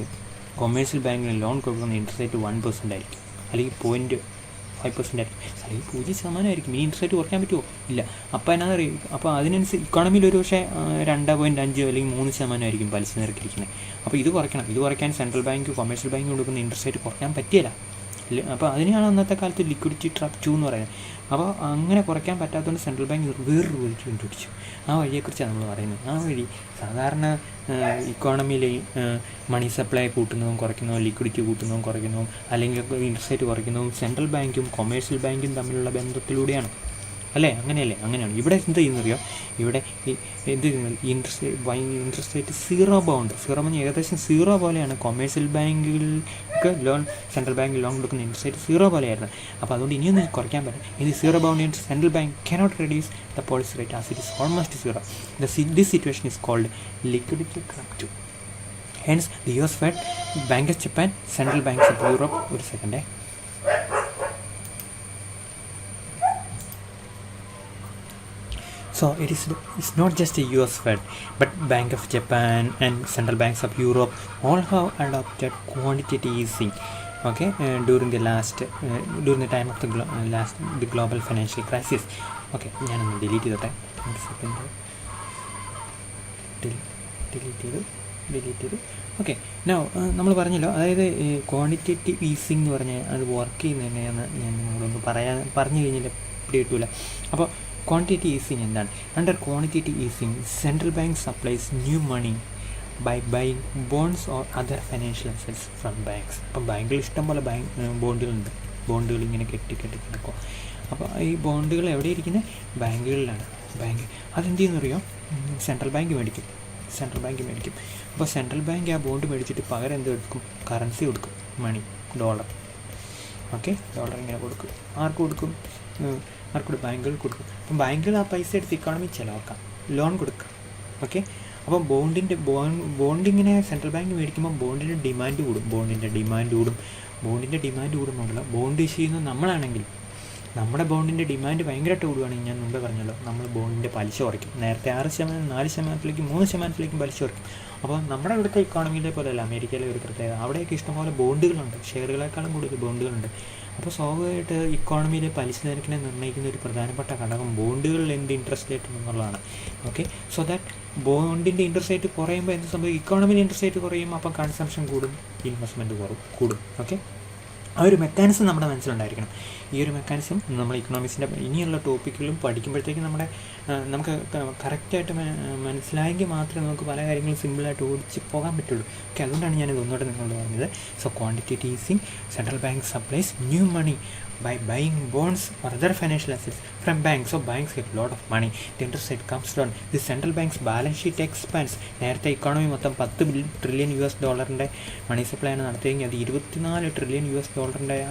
കൊമേഴ്ഷ്യൽ ബാങ്കിന് ലോൺ കൊടുക്കുന്ന ഇൻട്രസ്റ്റ് റേറ്റ് 1% ആയിരിക്കും, അല്ലെങ്കിൽ 0.5% ആയിരിക്കും, അല്ലെങ്കിൽ 0% ആയിരിക്കും. ഈ ഇൻട്രസ്റ്റ് റേറ്റ് കുറയ്ക്കാൻ പറ്റുമോ? ഇല്ല. അപ്പോൾ എന്നാണെന്നറിയും, അപ്പോൾ അതിനനുസരിച്ച് ഇക്കോണമിയിൽ ഒരു പക്ഷേ 2.5 അല്ലെങ്കിൽ 3% ആയിരിക്കും പലിശ നിരക്കിയിരിക്കുന്നത്. അപ്പോൾ ഇത് കുറയ്ക്കാൻ സെൻട്രൽ ബാങ്ക് കൊമേഴ്ഷ്യൽ ബാങ്ക് കൊടുക്കുന്ന ഇൻട്രസ്റ്റ് റേറ്റ് കുറയ്ക്കാൻ പറ്റിയില്ല. അപ്പോൾ അതിനെയാണ് അന്നത്തെ കാലത്ത് ലിക്വിഡിറ്റി ട്രാപ്പ് 2 എന്ന് പറയുന്നത്. അപ്പോൾ അങ്ങനെ കുറയ്ക്കാൻ പറ്റാത്തതുകൊണ്ട് സെൻട്രൽ ബാങ്ക് വേറൊരു വഴി കണ്ടുപിടിച്ചു. ആ വഴിയെക്കുറിച്ചാണ് നമ്മൾ പറയുന്നത്. ആ വഴി സാധാരണ ഇക്കോണമിയിൽ മണി സപ്ലൈ കൂട്ടുന്നതും കുറയ്ക്കുന്നതും, ലിക്വിഡിറ്റി കൂട്ടുന്നതും കുറയ്ക്കുന്നതും, അല്ലെങ്കിൽ ഇൻട്രസ്റ്റ് റേറ്റ് കുറയ്ക്കുന്നതും സെൻട്രൽ ബാങ്കും കൊമേഴ്ഷ്യൽ ബാങ്കും തമ്മിലുള്ള ബന്ധത്തിലൂടെയാണ്. അല്ലേ? അങ്ങനെയാണ്. ഇവിടെ എന്ത് ചെയ്യുന്നറിയോ? ഇവിടെ ഈ എന്ത് ചെയ്യുന്നത്, ഇൻട്രസ്റ്റ് റേറ്റ് സീറോ പറഞ്ഞാൽ ഏകദേശം സീറോ പോലെയാണ്. കൊമേഴ്സ്യൽ ബാങ്കുകൾക്ക് ലോൺ, സെൻട്രൽ ബാങ്ക് ലോൺ കൊടുക്കുന്ന ഇൻട്രസ്റ്റ് റേറ്റ് സീറോ പോലെയായിരുന്നു. അപ്പോൾ അതുകൊണ്ട് ഇനിയൊന്നും കുറയ്ക്കാൻ പറ്റും. ഇത് zero bound central bank cannot reduce the policy rate as it is almost zero. This situation is called liquidity trap 2. Hence the US Fed, Bank of Japan, central banks of Europe. ഒരു സെക്കൻഡേ. So it's not just the US Fed, but Bank of Japan and central banks of Europe all have adopted quantitative easing. Okay, during the time of the global financial crisis. Okay, ഞാനൊന്ന് ഡിലീറ്റ് ചെയ്തോട്ടെ. ഒരു സെക്കൻഡ്. ഡിലീറ്റ് ചെയ്തു. ഓക്കെ, നൗ നമ്മൾ പറഞ്ഞല്ലോ, അതായത് ഈ ക്വാണ്ടിറ്റേറ്റീവ് ഈസിങ് എന്ന് പറഞ്ഞാൽ അത് വർക്ക് ചെയ്യുന്നത് എങ്ങനെയാണെന്ന് ഞാൻ നിങ്ങളൊന്ന് പറഞ്ഞു കഴിഞ്ഞാൽ പിടി കിട്ടൂല. അപ്പോൾ ക്വാണ്ടിറ്റേറ്റീവ് ഈസിങ് എന്താണ്? Under quantitative easing central bank supplies new money by buying bonds or other financial assets from banks. അപ്പം ബാങ്കിൽ ഇഷ്ടംപോലെ ബോണ്ടുകളുണ്ട്. ബോണ്ടുകൾ ഇങ്ങനെ കെട്ടി കിടക്കും. അപ്പോൾ ഈ ബോണ്ടുകൾ എവിടെ ഇരിക്കുന്നത്? ബാങ്കുകളിലാണ്. അതെന്ത് ചെയ്യുന്നറിയോ? സെൻട്രൽ ബാങ്ക് മേടിക്കും. അപ്പോൾ സെൻട്രൽ ബാങ്ക് ആ ബോണ്ട് മേടിച്ചിട്ട് പകരം എന്ത് കൊടുക്കും? കറൻസി കൊടുക്കും, മണി, ഡോളർ. ഓക്കെ, ഡോളർ ഇങ്ങനെ കൊടുക്കും. ആർക്ക് കൊടുക്കും? ബാങ്കുകൾ കൊടുക്കും. അപ്പം ബാങ്കുകൾ ആ പൈസ എടുത്ത് ഇക്കോണമി ചിലവാക്കാം, ലോൺ കൊടുക്കാം. ഓക്കെ, അപ്പം ബോണ്ടിങ്ങനെ സെൻട്രൽ ബാങ്ക് മേടിക്കുമ്പോൾ ബോണ്ടിൻ്റെ ഡിമാൻഡ് കൂടുമ്പോഴല്ല, ബോണ്ട് ഇഷ്യൂ ചെയ്യുന്നത് നമ്മളാണെങ്കിൽ നമ്മുടെ ബോണ്ടിൻ്റെ ഡിമാൻഡ് ഭയങ്കരമായിട്ട് കൂടുകയാണെങ്കിൽ, ഞാൻ മുമ്പേ പറഞ്ഞല്ലോ, നമ്മൾ ബോണ്ടിൻ്റെ പലിശ കുറയ്ക്കും. നേരത്തെ 6%, 4%, 3% പലിശ കുറയ്ക്കും. അപ്പോൾ നമ്മുടെ ഇവിടുത്തെ ഇക്കോണമിയിലെ പോലെയല്ല അമേരിക്കയിലെ ഒരു പ്രത്യേകത. അവിടെയൊക്കെ ഇഷ്ടംപോലെ ബോണ്ടുകളുണ്ട്, ഷെയറുകളെക്കാളും കൂടുതൽ ബോണ്ടുകളുണ്ട്. അപ്പോൾ സ്വാഭാവികമായിട്ട് ഇക്കോണമിയിലെ പലിശ നിരക്കിനെ നിർണ്ണയിക്കുന്ന ഒരു പ്രധാനപ്പെട്ട ഘടകം ബോണ്ടുകളിൽ എന്ത് ഇൻട്രസ്റ്റ് റേറ്റ് എന്നുള്ളതാണ്. ഓക്കെ, സോ ദാറ്റ് ബോണ്ടിൻ്റെ ഇൻട്രസ്റ്റ് റേറ്റ് കുറയുമ്പോൾ എന്ത് സംഭവിക്കും? ഇക്കോണമിയിൽ ഇൻട്രസ്റ്റ് റേറ്റ് കുറയും, അപ്പോൾ കൺസംഷൻ കൂടും, ഇൻവെസ്റ്റ്മെൻറ്റ് കൂടും. ഓക്കെ, ആ ഒരു മെക്കാനിസം നമ്മുടെ മനസ്സിലുണ്ടായിരിക്കണം. ഈ ഒരു മെക്കാനിസം നമ്മൾ ഇക്കണോമിക്സിൻ്റെ ഇനിയുള്ള ടോപ്പിക്കുകളും പഠിക്കുമ്പോഴത്തേക്കും നമുക്ക് കറക്റ്റായിട്ട് മനസ്സിലായെങ്കിൽ മാത്രമേ നമുക്ക് പല കാര്യങ്ങളും സിമ്പിളായിട്ട് ഓടിച്ച് പോകാൻ പറ്റുള്ളൂ. ഓക്കെ, അതുകൊണ്ടാണ് ഞാനിത് ഒന്നുകൂടെ നിങ്ങളോട് പറഞ്ഞത്. So quantitative easing, central bank supplies new money by buying bonds or other financial assets from banks. So banks get a lot of money, the interest rate comes down, the central bank's balance sheet expands. നേരത്തെ ഇക്കോണമി മൊത്തം $10 ട്രില്യൺ മണി സപ്ലൈ ആണ് നടത്തിയെങ്കിൽ അത് $24 ട്രില്യൺ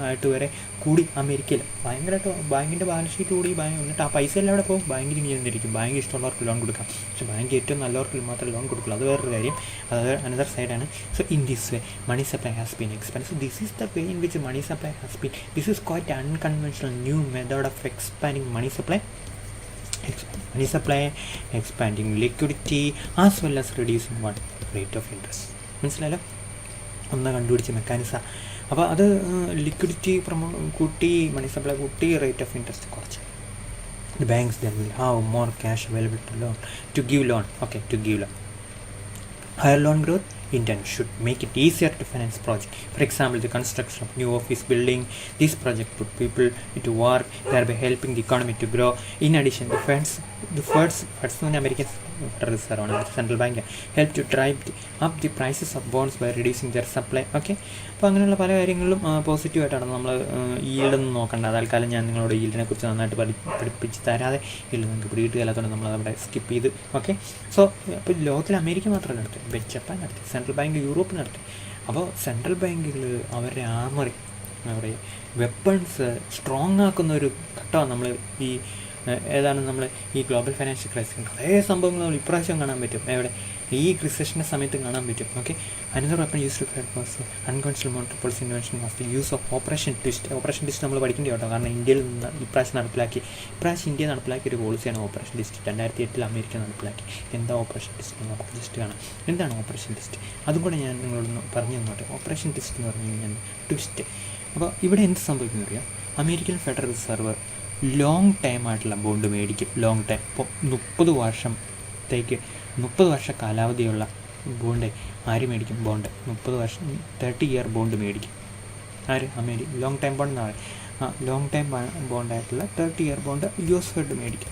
ആയിട്ട് വരെ കൂടി അമേരിക്കയിൽ. ഭയങ്കരമായിട്ട് ബാങ്കിൻ്റെ ബാലൻസ് ഷീറ്റ് കൂടി. എന്നിട്ട് ആ പൈസ എല്ലാം അവിടെ പോകും, ബാങ്കിൽ ഇങ്ങനെ ചെന്നിരിക്കും. ബാങ്ക് ഇഷ്ടമുള്ളവർക്ക് ലോൺ കൊടുക്കാം, പക്ഷേ ബാങ്ക് ഏറ്റവും നല്ലവർക്ക് മാത്രമേ ലോൺ കൊടുക്കുള്ളൂ. അത് വേറൊരു കാര്യം, അത് അനദർ സൈഡാണ്. So in this way money supply has been expand. So this is the way in which money supply has been. This is quite unconventional new method of expanding money supply, expanding liquidity as well as reducing what rate of interest. മനസ്സിലായല്ലോ? ഒന്ന് കണ്ടുപിടിച്ച മെക്കാനിസം. അപ്പോൾ അത് ലിക്വിഡിറ്റി കൂട്ടി, മണി സപ്ലൈ കൂട്ടി, റേറ്റ് ഓഫ് ഇൻട്രസ്റ്റ് കുറച്ച്. The banks then will have more cash available to give loan. Higher loan growth in turn should make it easier to finance projects. For example, the construction of new office building. This project put people into work, thereby helping the economy to grow. In addition, the Feds in American Federal Reserve, central bank, help to drive up the prices of bonds by reducing their supply. Okay, അപ്പോൾ അങ്ങനെയുള്ള പല കാര്യങ്ങളിലും പോസിറ്റീവായിട്ടാണ്. നമ്മൾ ഈൽഡൊന്നും നോക്കണ്ട. തൽക്കാലം ഞാൻ നിങ്ങളോട് ഈൽഡിനെ കുറിച്ച് നന്നായിട്ട് പഠിപ്പിച്ച് തരാതെ ഈൽഡ് നിങ്ങൾക്ക് പിടികിട്ടുകയല്ലാത്തതുകൊണ്ട് നമ്മളതവിടെ സ്കിപ്പ് ചെയ്ത്. ഓക്കെ, സോ അപ്പോൾ ലോകത്തിൽ അമേരിക്ക മാത്രമല്ല നടത്തി, ജപ്പാൻ നടത്തി, സെൻട്രൽ ബാങ്ക് യൂറോപ്പ് നടത്തി. അപ്പോൾ സെൻട്രൽ ബാങ്കുകൾ അവരുടെ ആർമറി, അവരുടെ വെപ്പൺസ് സ്ട്രോങ് ആക്കുന്ന ഒരു ഘട്ടമാണ് നമ്മൾ നമ്മൾ ഈ ഗ്ലോബൽ ഫൈനാൻഷ്യൽ ക്രൈസിസ്. അതേ സംഭവങ്ങൾ നമ്മൾ ഇപ്രാവശ്യം കാണാൻ പറ്റും. എവിടെ? ഈ റിസഷൻ്റെ സമയത്ത് കാണാൻ പറ്റും. Okay, another weapon use to fight was uncontrolled monetary policy invention was the use of operation twist. നമ്മൾ പഠിക്കേണ്ട കേട്ടോ, കാരണം ഇന്ത്യയിൽ നിന്ന് ഇപ്രാവശ്യം ഇന്ത്യ നടപ്പിലാക്കിയ ഒരു പോളിസിയാണ് ഓപ്പറേഷൻ ട്വിസ്റ്റ്. 2008 അമേരിക്ക നടപ്പിലാക്കി. എന്താ ഓപ്പറേഷൻ ട്വിസ്റ്റ്? നമുക്ക് ജസ്റ്റ് കാണാം എന്താണ് ഓപ്പറേഷൻ ട്വിസ്റ്റ്. അതും കൂടെ ഞാൻ നിങ്ങളോടൊന്ന് പറഞ്ഞു തന്നോട്ടെ. ഓപ്പറേഷൻ ട്വിസ്റ്റ് എന്ന് പറഞ്ഞു കഴിഞ്ഞാൽ ട്വിസ്റ്റ്. അപ്പോൾ ഇവിടെ എന്ത് സംഭവിക്കുന്നു അറിയാം? American federal reserve long time ആയിട്ടുള്ള ബോണ്ട് മേടിക്കും. ലോങ് ടൈം, ഇപ്പോൾ 30 വർഷ കാലാവധിയുള്ള ബോണ്ട് ആര് മേടിക്കും? ബോണ്ട് 30 വർഷം 30 ഇയർ ബോണ്ട് മേടിക്കും. ആര്? ലോങ് ടൈം ബോണ്ട് എന്നാണ്. ലോങ് ടൈം ബോണ്ടായിട്ടുള്ള 30 ഇയർ ബോണ്ട് US ഫെഡ് മേടിക്കും.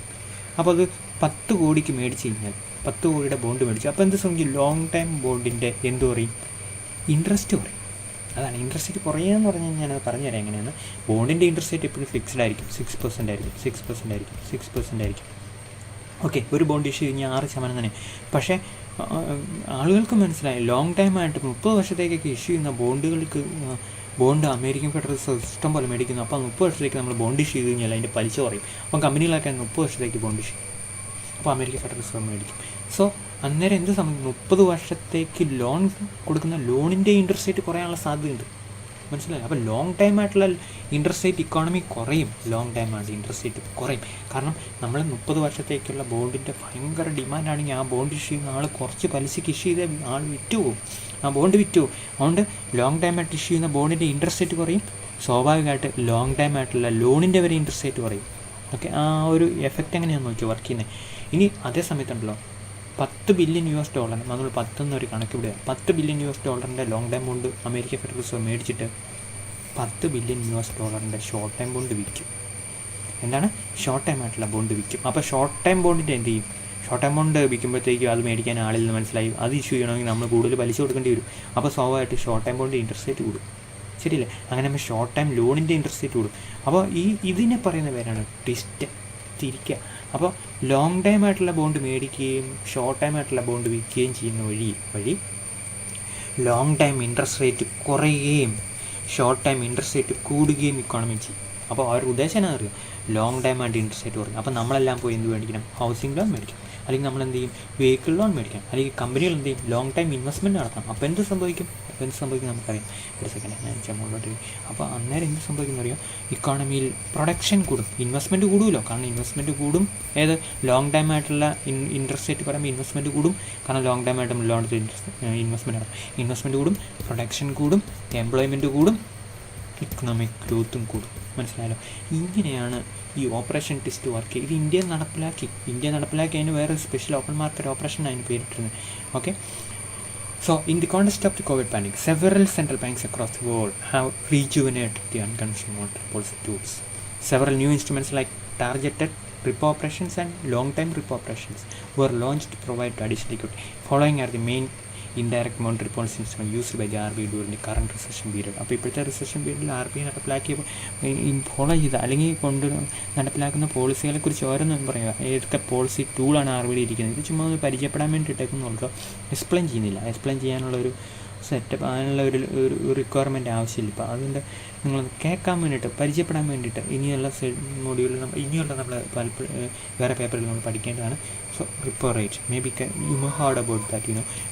അപ്പോൾ അത് 10 കോടിക്ക് മേടിച്ച് കഴിഞ്ഞാൽ 10 കോടിയുടെ ബോണ്ട് മേടിച്ചു. അപ്പോൾ എന്ത് സംഭവിക്കും? ലോങ് ടൈം ബോണ്ടിൻ്റെ എന്ത് പറയും? ഇൻട്രസ്റ്റ് കുറയും. അതാണ് ഇൻട്രസ്റ്റ് റേറ്റ് കുറയുക എന്ന് പറഞ്ഞാൽ ഞാനത് പറഞ്ഞുതരാം എങ്ങനെയാണ്. ബോണ്ടിൻ്റെ ഇൻട്രസ്റ്റ് റേറ്റ് എപ്പോഴും ഫിക്സ്ഡ് ആയിരിക്കും, 6% ആയിരിക്കും, 6% ആയിരിക്കും. ഓക്കെ, ഒരു ബോണ്ട് ഇഷ്യൂ കഴിഞ്ഞാൽ 6% തന്നെ. പക്ഷേ ആളുകൾക്ക് മനസ്സിലായി ലോങ് ടൈമായിട്ട് 30 വർഷത്തേക്കൊക്കെ ഇഷ്യൂ ചെയ്യുന്ന ബോണ്ട് അമേരിക്കൻ ഫെഡറൽ റിസർവ് ഇഷ്ടം പോലെ മേടിക്കുന്നു. അപ്പോൾ 30 വർഷത്തേക്ക് നമ്മൾ ബോണ്ട് ഇഷ്യൂ ചെയ്ത് കഴിഞ്ഞാൽ അതിൻ്റെ പലിശ കുറയും. അപ്പം കമ്പനികളൊക്കെ 30 വർഷത്തേക്ക് ബോണ്ട് ഇഷ്യൂ, അപ്പോൾ അമേരിക്കൻ ഫെഡറൽ റിസർവ് മേടിക്കും. സോ അന്നേരം എന്ത് സംഭവിക്കും, 30 വർഷത്തേക്ക് ലോൺ കൊടുക്കുന്ന ലോണിൻ്റെ ഇൻട്രസ്റ്റ് റേറ്റ് കുറയാനുള്ള സാധ്യതയുണ്ട്. മനസ്സിലായി? അപ്പോൾ ലോങ് ടൈം ആയിട്ടുള്ള ഇൻട്രസ്റ്റ് റേറ്റ് ഇക്കോണമി കുറയും, ലോങ് ടൈം ആയിട്ട് ഇൻട്രസ്റ്റ് റേറ്റ് കുറയും. കാരണം നമ്മൾ 30 വർഷത്തേക്കുള്ള ബോണ്ടിൻ്റെ ഭയങ്കര ഡിമാൻഡാണെങ്കിൽ ആ ബോണ്ട് ഇഷ്യൂ ചെയ്യുന്ന ആൾ കുറച്ച് പലിശയ്ക്ക് ഇഷ്യൂ ചെയ്താൽ ആൾ വിറ്റുപോകും, ആ ബോണ്ട് വിറ്റുപോകും. അതുകൊണ്ട് ലോങ് ടൈം ആയിട്ട് ഇഷ്യൂ ചെയ്യുന്ന ബോണ്ടിൻ്റെ ഇൻട്രസ്റ്റ് റേറ്റ് കുറയും, സ്വാഭാവികമായിട്ട് ലോങ് ടൈം ആയിട്ടുള്ള ലോണിൻ്റെ വരെ ഇൻട്രസ്റ്റ് റേറ്റ് കുറയും. ഓക്കെ, ആ ഒരു എഫക്റ്റ് എങ്ങനെയാണെന്ന് നോക്കി വർക്ക് ചെയ്യുന്നത്. ഇനി അതേ സമയത്തുണ്ടല്ലോ $10 ബില്യൺ നമ്മൾ 10 എന്നൊരു കണക്ക് വിടുക, $10 billion long time bond American federal reserve മേടിച്ചിട്ട് $10 ബില്യൺ ഷോർട്ട് ടൈം ബോണ്ട് വിൽക്കും. എന്താണ് ഷോർട്ട് ടൈം ആയിട്ടുള്ള ബോണ്ട് വിൽക്കും. അപ്പോൾ ഷോർട്ട് ടൈം ബോണ്ടിൻ്റെ എന്ത് ചെയ്യും, ഷോർട്ട് ടൈം ബോണ്ട് വിൽക്കുമ്പോഴത്തേക്കും അത് മേടിക്കാൻ ആളിൽ നിന്ന് മനസ്സിലായി അത് ഇഷ്യൂ ചെയ്യണമെങ്കിൽ നമ്മൾ കൂടുതൽ പലിശ കൊടുക്കേണ്ടി വരും. അപ്പോൾ സ്വാഭാവികമായിട്ട് short time bond interest rate കൂടും, ശരിയല്ലേ? അങ്ങനെ നമ്മൾ ഷോർട്ട് ടൈം ലോണിൻ്റെ ഇൻട്രസ്റ്റ് റേറ്റ് കൂടും. അപ്പോൾ ഇതിനെ പറയുന്ന പേരാണ് ട്വിസ്റ്റ്, തിരിക്കുക. അപ്പോൾ ലോങ് ടൈം ആയിട്ടുള്ള ബോണ്ട് മേടിക്കുകയും ഷോർട്ട് ടൈം ആയിട്ടുള്ള ബോണ്ട് വിൽക്കുകയും ചെയ്യുന്ന വഴി ലോങ് ടൈം ഇൻട്രസ്റ്റ് റേറ്റ് കുറയുകയും ഷോർട്ട് ടൈം ഇൻട്രസ്റ്റ് റേറ്റ് കൂടുകയും ഇക്കോണമി ചെയ്യും. അപ്പോൾ അവരുടെ ഉദ്ദേശം എന്നാ അറിയാം, ലോങ് ടൈം ആയിട്ട് ഇൻട്രസ്റ്റ് റേറ്റ് കുറയും. അപ്പോൾ നമ്മളെല്ലാം പോയി എന്ത് മേടിക്കണം, ഹൗസിംഗ് ലോൺ മേടിക്കണം, അല്ലെങ്കിൽ നമ്മൾ എന്ത് ചെയ്യും, വെഹിക്കിൾ ലോൺ മേടിക്കണം, അല്ലെങ്കിൽ കമ്പനികൾ എന്ത് ചെയ്യും, ലോങ് ടൈം ഇൻവെസ്റ്റ്മെൻറ്റ് നടത്തണം. അപ്പോൾ എന്ത് സംഭവിക്കും നമുക്കറിയാം. ഒരു സെക്കൻഡ് ഞാൻ മുകളിലോട്ട്. അപ്പോൾ അന്നേരം എന്ത് സംഭവിക്കുന്ന അറിയാം, ഇക്കോണമിയിൽ പ്രൊഡക്ഷൻ കൂടും, ഇൻവെസ്റ്റ്മെൻറ്റ് കൂടുമല്ലോ. കാരണം ഇൻവെസ്റ്റ്മെൻറ്റ് കൂടും, ഏത് ലോങ് ടൈം ആയിട്ടുള്ള ഇൻട്രസ്റ്റ് റേറ്റ് പറയുമ്പോൾ ഇൻവെസ്റ്റ്മെൻറ്റ് കൂടും. കാരണം ലോങ് ടൈം ആയിട്ട് ലോൺ ഇൻവെസ്റ്റ്മെൻറ്റ് കൂടും, പ്രൊഡക്ഷൻ കൂടും, എംപ്ലോയ്മെൻറ്റ് കൂടും, ഇക്കണോമിക് ഗ്രോത്തും കൂടും. മനസ്സിലായല്ലോ? ഇങ്ങനെയാണ് ഈ ഓപ്പറേഷൻ ട്വിസ്റ്റ് വർക്ക് ചെയ്ത്. ഇത് ഇന്ത്യ നടപ്പിലാക്കി അതിന് വേറെ സ്പെഷ്യൽ ഓപ്പൺ മാർക്കറ്റ് ഓപ്പറേഷൻ അതിന് പേരിട്ടിരുന്നത്. Okay, so in the context of the COVID pandemic, several central banks across the world have rejuvenated the unconventional monetary policy tools. Several new instruments like targeted repo operations and long-term repo operations were launched to provide additional liquidity. Following are the main indirect monetary policy instruments used by the RBI during the current recession period. അപ്പോൾ ഇപ്പോഴത്തെ റിസഷൻ പീരീഡിൽ RBI ഫോളോ ചെയ്ത അല്ലെങ്കിൽ നടപ്പിലാക്കുന്ന പോളിസികളെക്കുറിച്ച് ഓരോന്നും പറയുക, ഏതൊക്കെ പോളിസി ടൂളാണ് RBI ഇരിക്കുന്നത്. ഇത് ചുമ്മാ ഒന്ന് പരിചയപ്പെടാൻ വേണ്ടിയിട്ടേക്കുന്നുള്ളൂ, എക്സ്പ്ലെയിൻ ചെയ്യുന്നില്ല. എക്സ്പ്ലെയിൻ ചെയ്യാനുള്ളൊരു സെറ്റപ്പ്, അതിനുള്ള ഒരു റിക്വയർമെൻറ്റ് ആവശ്യമില്ല. ഇപ്പോൾ അതുകൊണ്ട് നിങ്ങൾ കേൾക്കാൻ വേണ്ടിയിട്ട്, പരിചയപ്പെടാൻ വേണ്ടിയിട്ട് ഇനിയുള്ള മൊഡ്യൂളിൽ നമ്മൾ വേറെ പേപ്പറിൽ നമ്മൾ പഠിക്കേണ്ടതാണ്. So repo rate, maybe you may heard about that,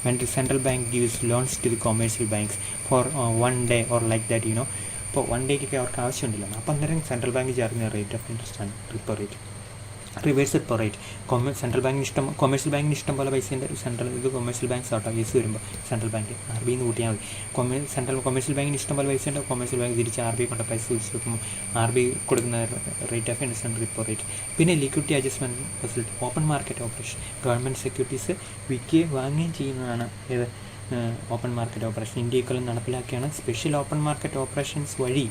when the central bank gives loans to the commercial banks for 1 day or like that, ഇപ്പോൾ 1 ഡേക്കൊക്കെ അവർക്ക് ആവശ്യമുണ്ടല്ലോ. അപ്പോൾ അന്നേരം സെൻട്രൽ ബാങ്ക് ചേർന്ന റേറ്റ് ഓഫ് ഇൻട്രസ്റ്റ് ആണ് repo rate. Reverse repo rate. Central ബാങ്കിന് കൊമേഴ്ഷ്യൽ ബാങ്കിന് ഇഷ്ടം പോലെ പൈസയുണ്ട്. കൊമേഴ്ഷ്യൽ ബാങ്ക്സ് ആട്ടോ കേസ് വരുമ്പോൾ സെൻട്രൽ ബാങ്ക് RBI നിന്ന് കൂട്ടിയാൽ മതി. കൊമേഴ്ഷ്യൽ ബാങ്കിന് ഇഷ്ടം പോലെ പൈസയുണ്ട്. കൊമേഴ്ഷ്യൽ ബാങ്ക് തിരിച്ച് RBI കൊണ്ട് പൈസ തിരിച്ച് വെക്കുമ്പോൾ RBI കൊടുക്കുന്ന റേറ്റ് ഓഫ് ഇൻട്രസ്റ്റ് ആണ് റിപ്പോ റേറ്റ്. പിന്നെ liquidity adjustment facility, open market operation, government securities വിൽക്കുകയും വാങ്ങുകയും ചെയ്യുന്നതാണ് ഏത് ഓപ്പൺ മാർക്കറ്റ് ഓപ്പറേഷൻ. ഇന്ത്യയിലും നടപ്പിലാക്കിയാണ്. സ്പെഷ്യൽ ഓപ്പൺ മാർക്കറ്റ് ഓപ്പറേഷൻസ് വഴി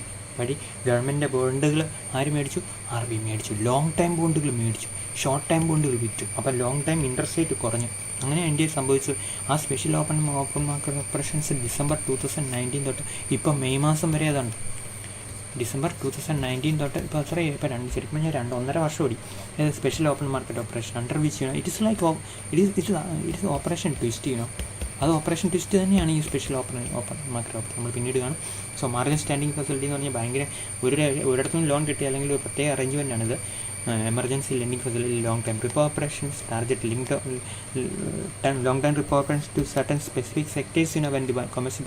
ഗവൺമെൻറ്റിൻ്റെ ബോണ്ടുകൾ ആര് മേടിച്ചു, RBI മേടിച്ചു. ലോങ് ടൈം ബോണ്ടുകൾ മേടിച്ചു, ഷോർട്ട് ടൈം ബോണ്ടുകൾ വിറ്റു. അപ്പോൾ ലോങ് ടൈം ഇൻട്രസ്റ്റ് റേറ്റ് കുറഞ്ഞു. അങ്ങനെ ഇന്ത്യയിൽ സംഭവിച്ചു. ആ special open market operations December 2019 തൊട്ട് ഇപ്പോൾ മെയ് മാസം വരെ അതാണ്. December 2019 തൊട്ട് ഇപ്പോൾ എത്രയായി, ഇപ്പോൾ ശരിക്കും ഞാൻ 2.5 വർഷം ഓടി. Special open market operation under which it is operation twist അത് ഓപ്പറേഷൻ ട്വിസ്റ്റ് തന്നെയാണ് ഈ സ്പെഷ്യൽ ഓപ്പൺ മാർക്കറ്റ് ഓപ്പറേഷൻ. നമ്മൾ പിന്നീട് കാണും. സോ മാർജിൻ സ്റ്റാൻഡിംഗ് ഫെസിലിറ്റി എന്ന് പറഞ്ഞാൽ ഭയങ്കര ഒരിടത്തുനിന്ന് ലോൺ കിട്ടിയ അല്ലെങ്കിൽ ഒരു പ്രത്യേക അറേഞ്ച്മെൻ്റ് ആണിത്. Emergency lending facility, long time repo operations, target long term repo operations to certain specific sectors. When the commercial